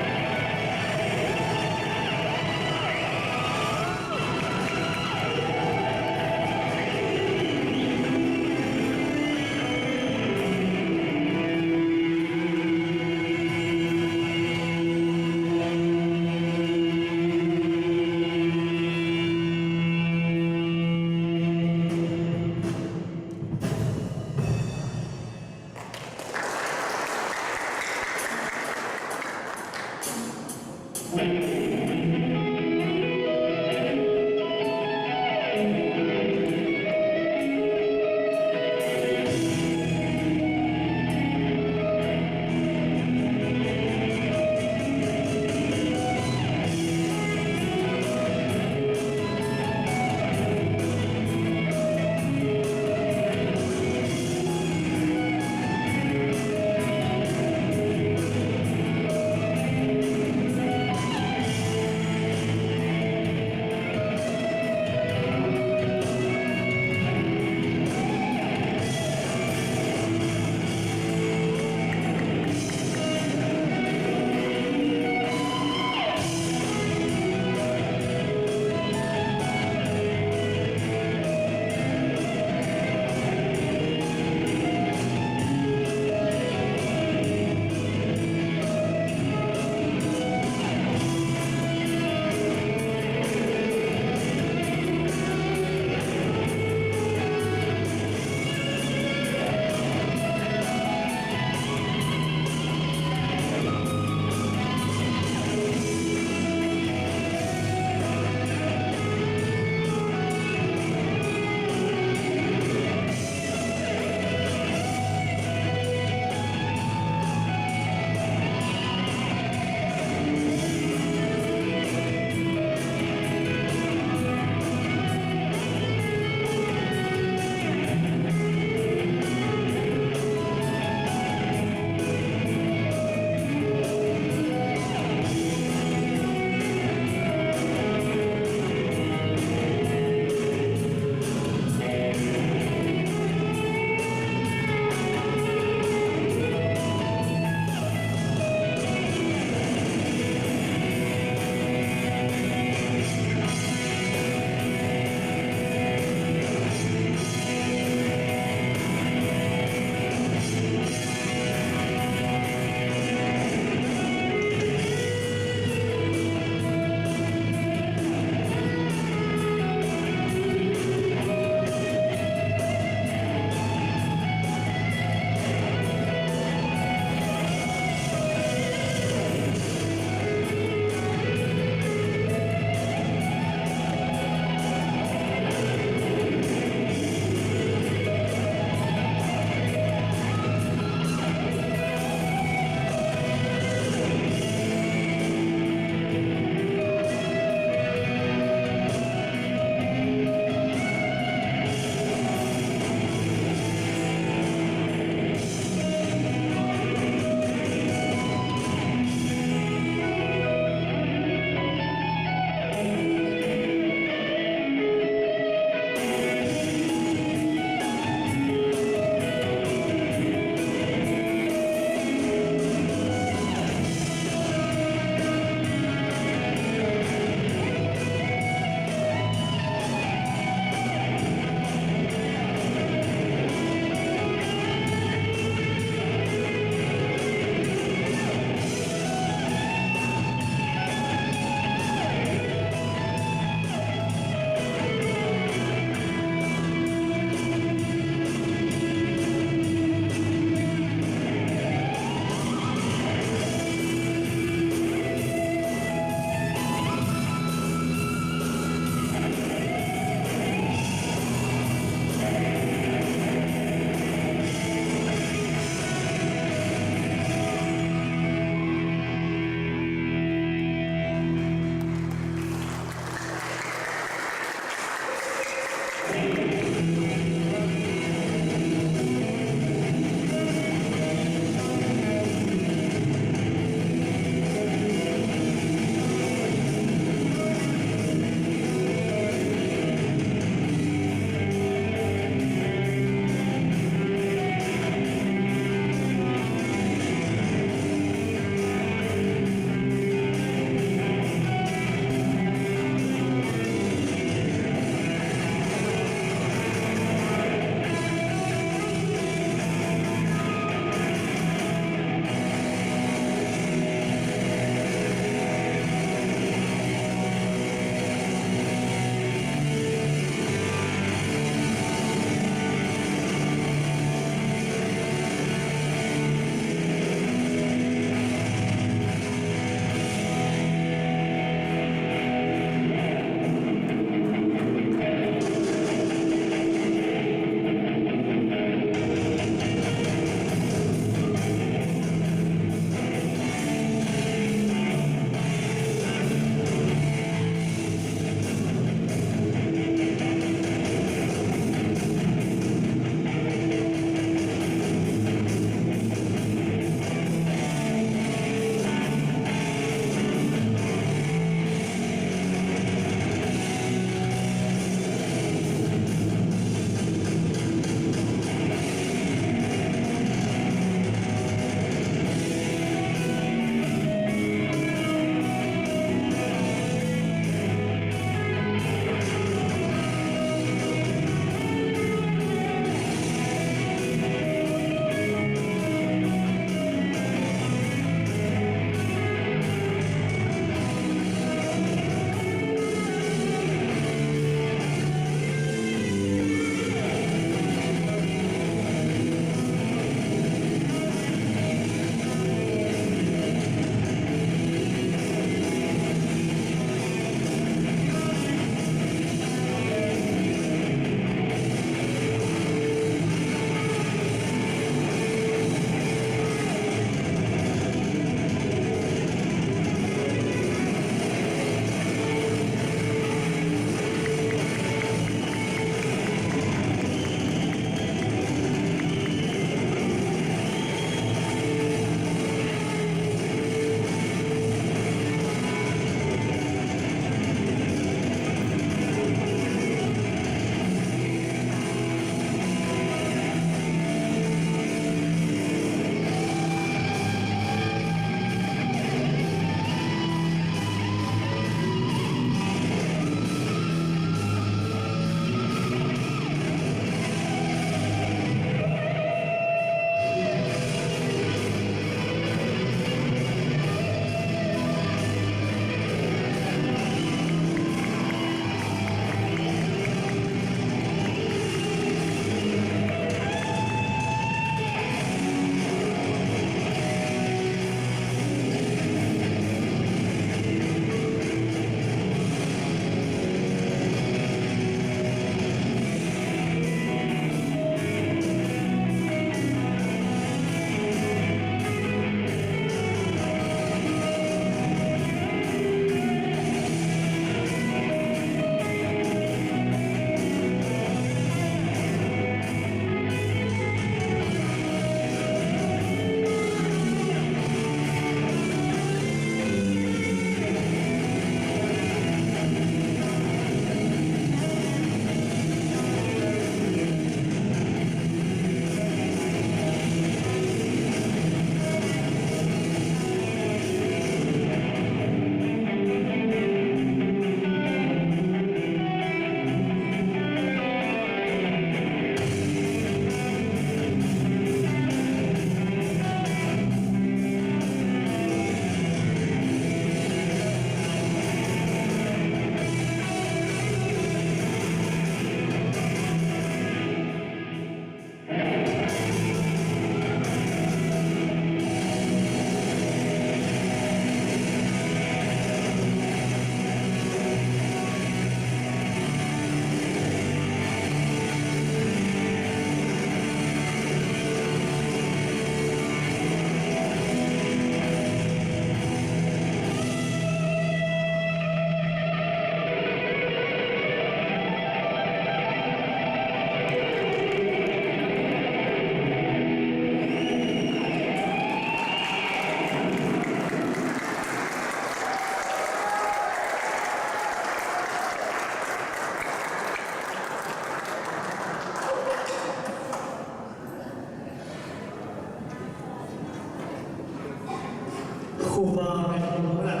khu vàng này cũng là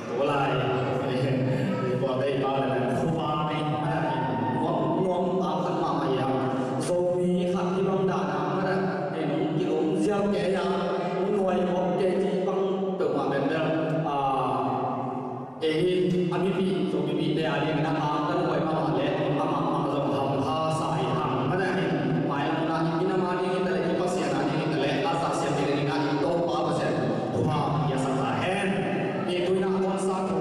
tổ lại thì bỏ đây ba là khu vàng này ngon tạo thành mà mày rồi mi khát đi bằng đá nào đó thì nó chỉ uống rượu kẻ ra uống ngoài một cái gì bằng tự mà bên đó anh bị rồi bị đây là điện năng ám cái ngoài mà lẽ mà rồi hầm ha sai hầm cái này mai là ini nama ini kita lagi pasien ini kita leh asal siap ini ini itu apa pasien Tuhan ya satahen itu nak konsa tu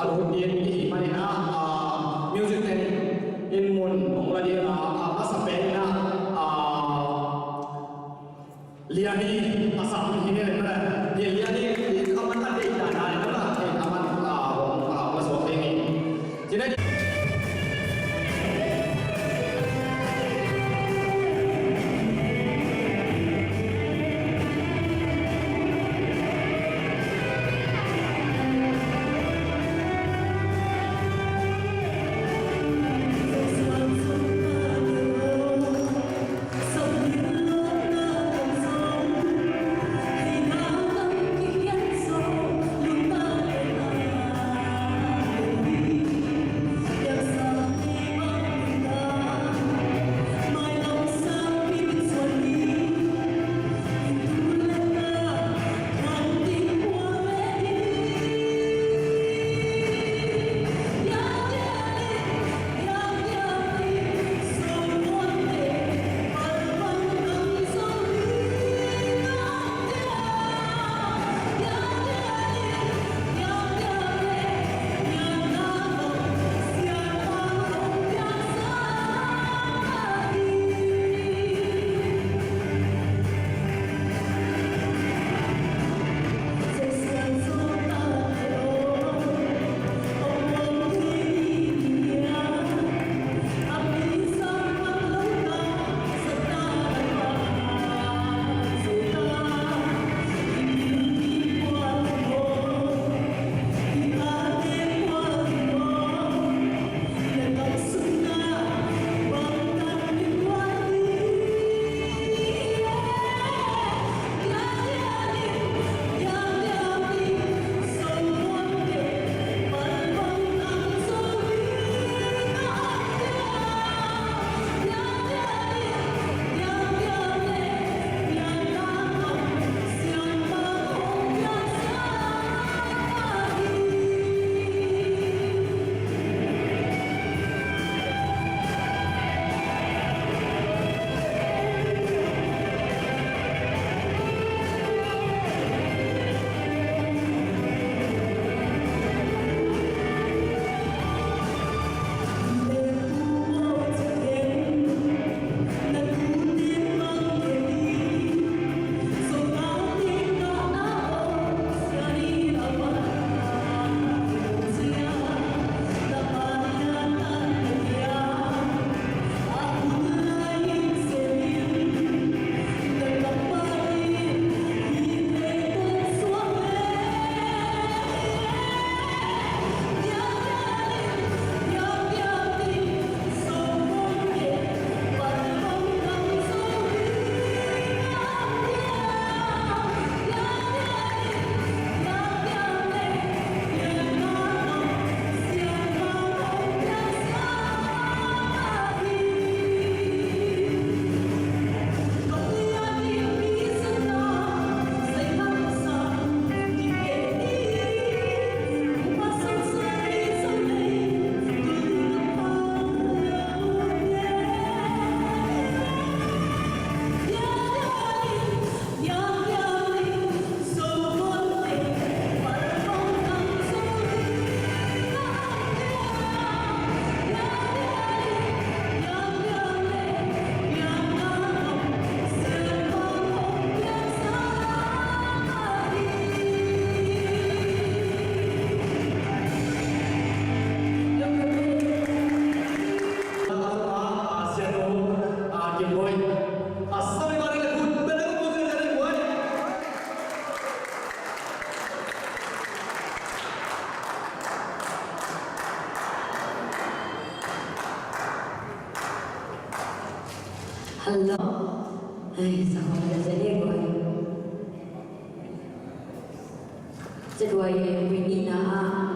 alhamdulillah ini mana na music ten ilmun orang dia apa sampai na liani asal ini mana dia liani kaman tak ada dah ada kaman masuk ini jadi Hello. Ay, sa kanya sa ligoy. จะรวยวินีนา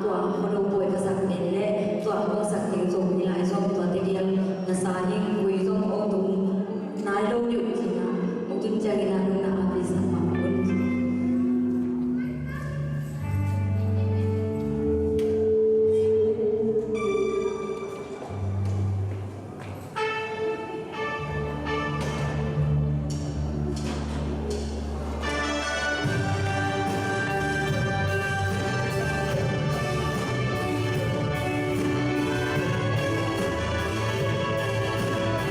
ตัวมโนป่วยกษัตริย์เป็นและตัวองค์สักดิ์ทรงมีหลายทรงตัวเดียวนาสาหิงคุยทรงองค์ตุงนายลงอยู่ที่นั่นองค์ตุนจากินาลงนาอาภิสัมมาบุญ Hãy subscribe cho kênh Ghiền Mì Gõ để không bỏ lỡ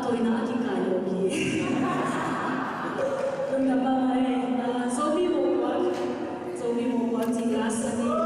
tôi nã thì cả nhiều kia đừng làm bao ngày zombie một quán gì lá sunny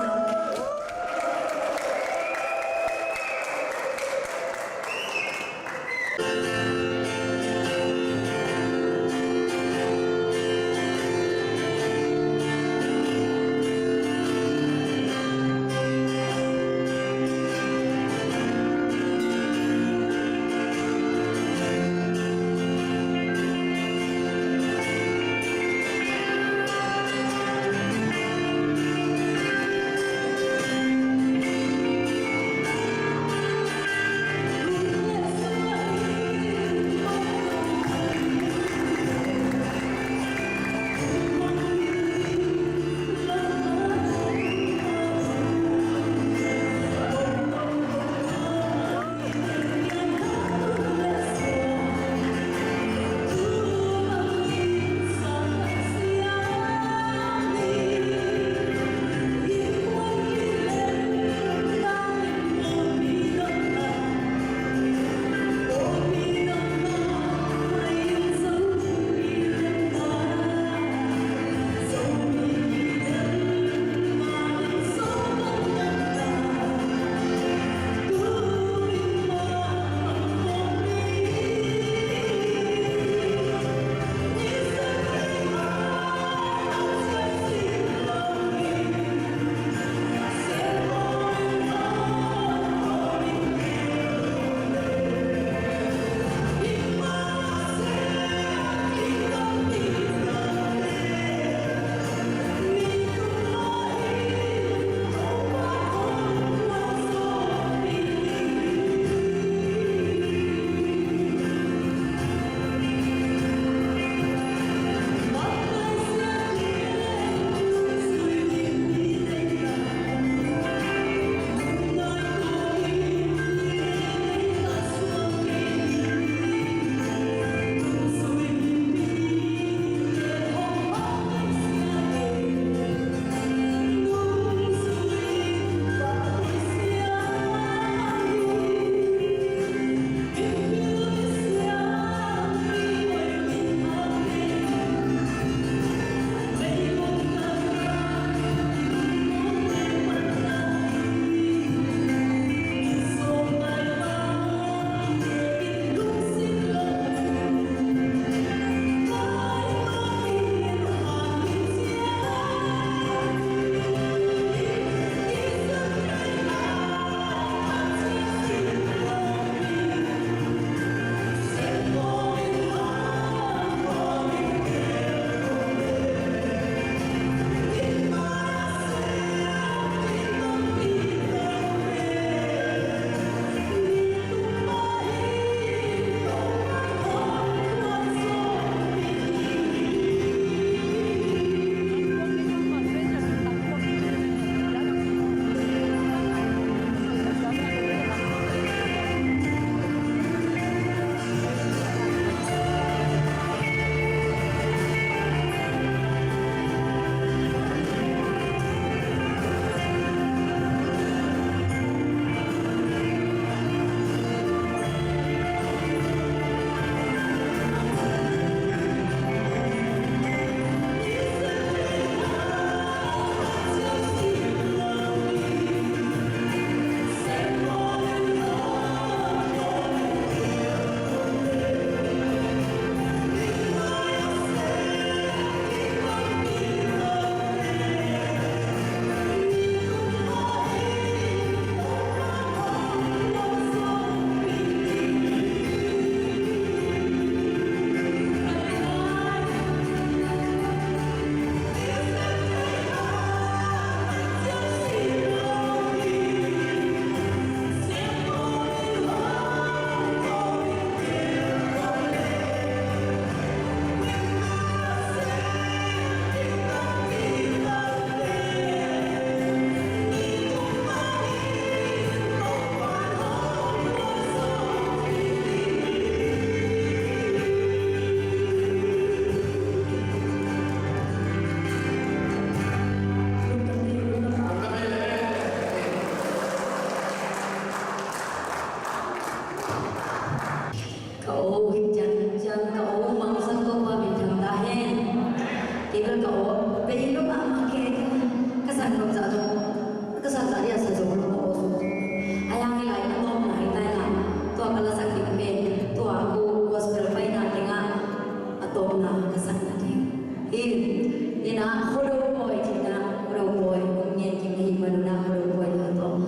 thì nó hô đâu bồi thì nó hô đâu bồi cũng nghe chim hi mà nó hô đâu bồi là tổ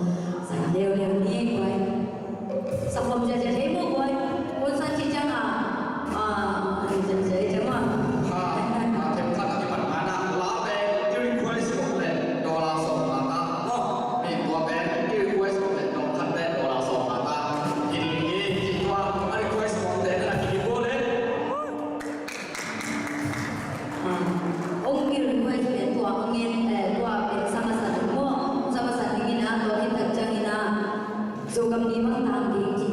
sản đều đều nghe quay sau hôm giờ thấy mua quay quân sản chỉ chẳng dễ chẳng mà thêm thắt cái bản án lá bé cái request một lệ đô la sổ mà ta vìตัวbé cái request một lệ đồng thắt bé đô la sổ mà ta thì chỉ qua cái request một lệ là chỉ vô lên ông kêu request về tua ông nghe tua về sama sản mua sama sản ini na tua kita chẳng ina so kami mang tang di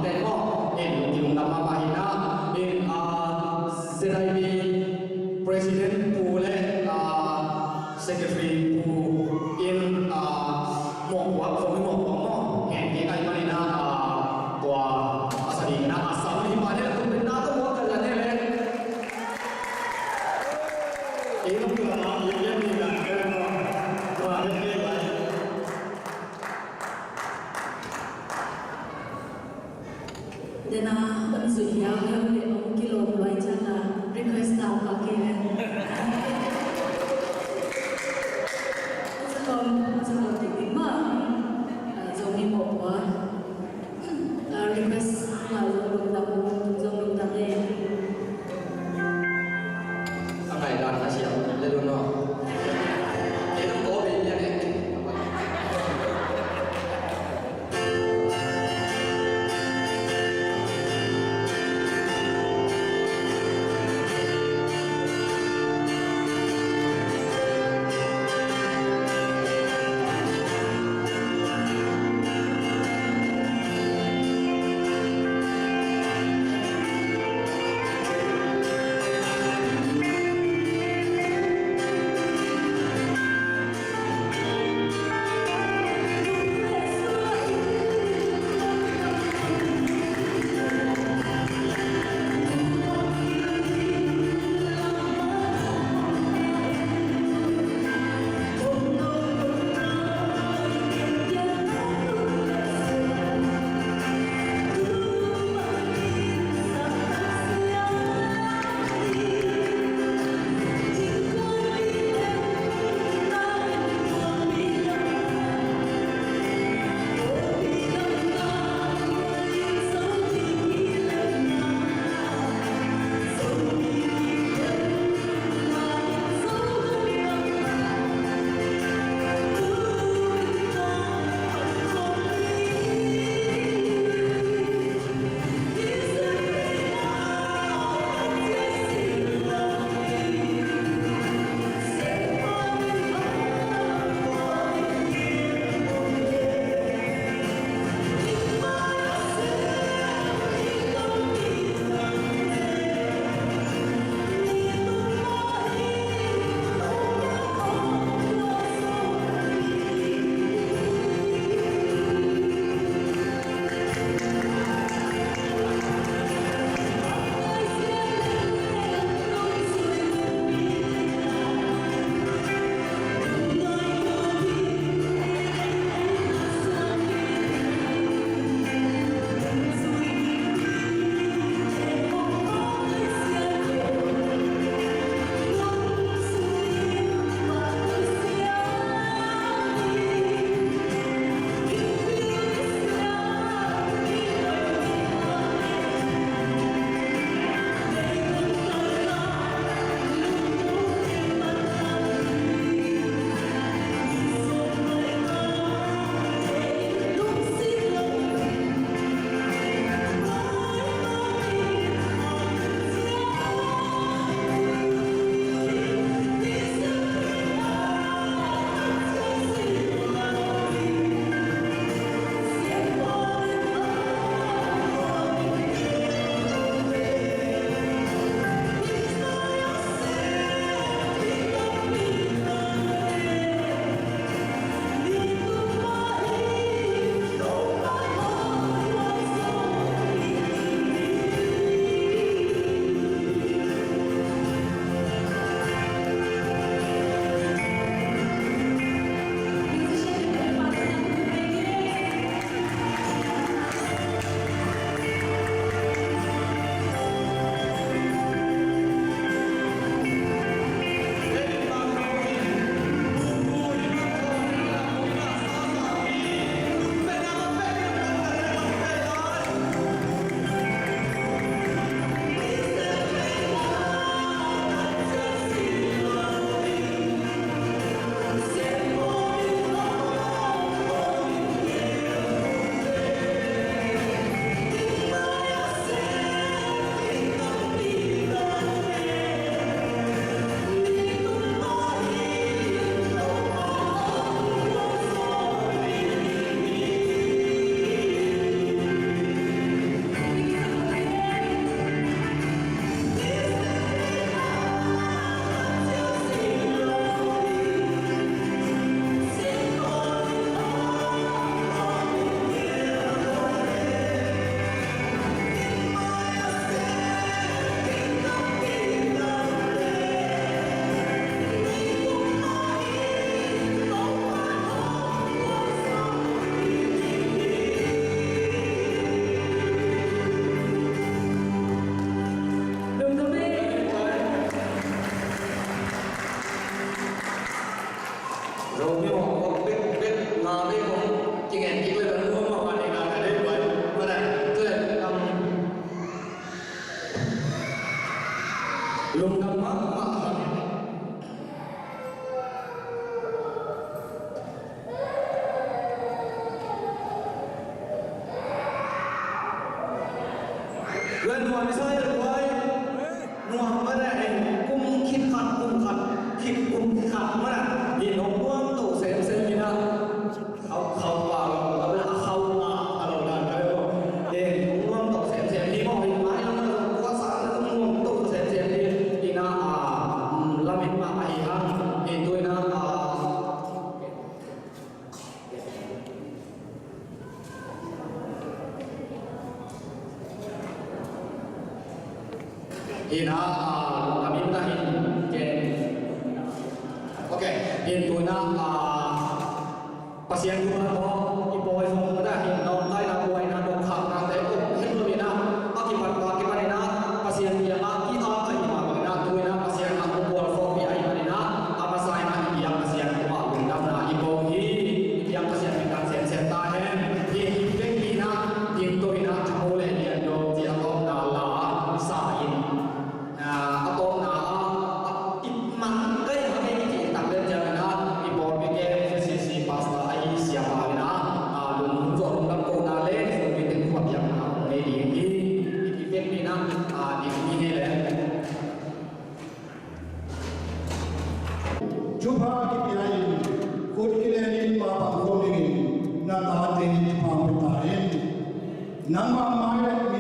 này có in di lung dam mahina in sedai di president pu le secretary pu in mo wa ko mo mo ngen ki kai mahina tua asadi na asam ni ma le tu na to mo ka la ne le ini juga yang dilakukan oleh mereka. Dena kan suya yang le om kilo loy chana request now ka ke Sekom tik ma zomi mo wa request ma zong dam le akai dan asia le do no itu ko be ya ne Gần ngoài sai được quay ngoài mới lại cung khít khát khít cung khát mới là nhìn nó quang tổ xem như nào không vào không à đầu đàn cái đó để quang tổ xem đi mọi mãi nó quá sáng nó quang tổ xem đi na làm việc mà ai ăn thì tôi na ina kami mutahin okay in tuna pasien kuma ko ipoy so da hin no kai na buai na do kham na te ko hin lo na akibat na pasien dia aki kai ma na tuina pasien na ko bol fo bi ai na apa sai na dia pasien kuma undam na ipo hi dia pasien kan sen ta hen hi hi ki na tin to ina chole dia do dia ko na la sa in atau iman cái gì tặng lên cho nó đi bộ đi game sisi pasta ai siapa na lùng rồi lùng đâm cô na lên rồi đi tìm hoạt động nào để đi việc đi na đi nghe lên Jumpa kita ini, kod kita ini bapa kami ini, nak tahu ini paham tak ini, nama mahal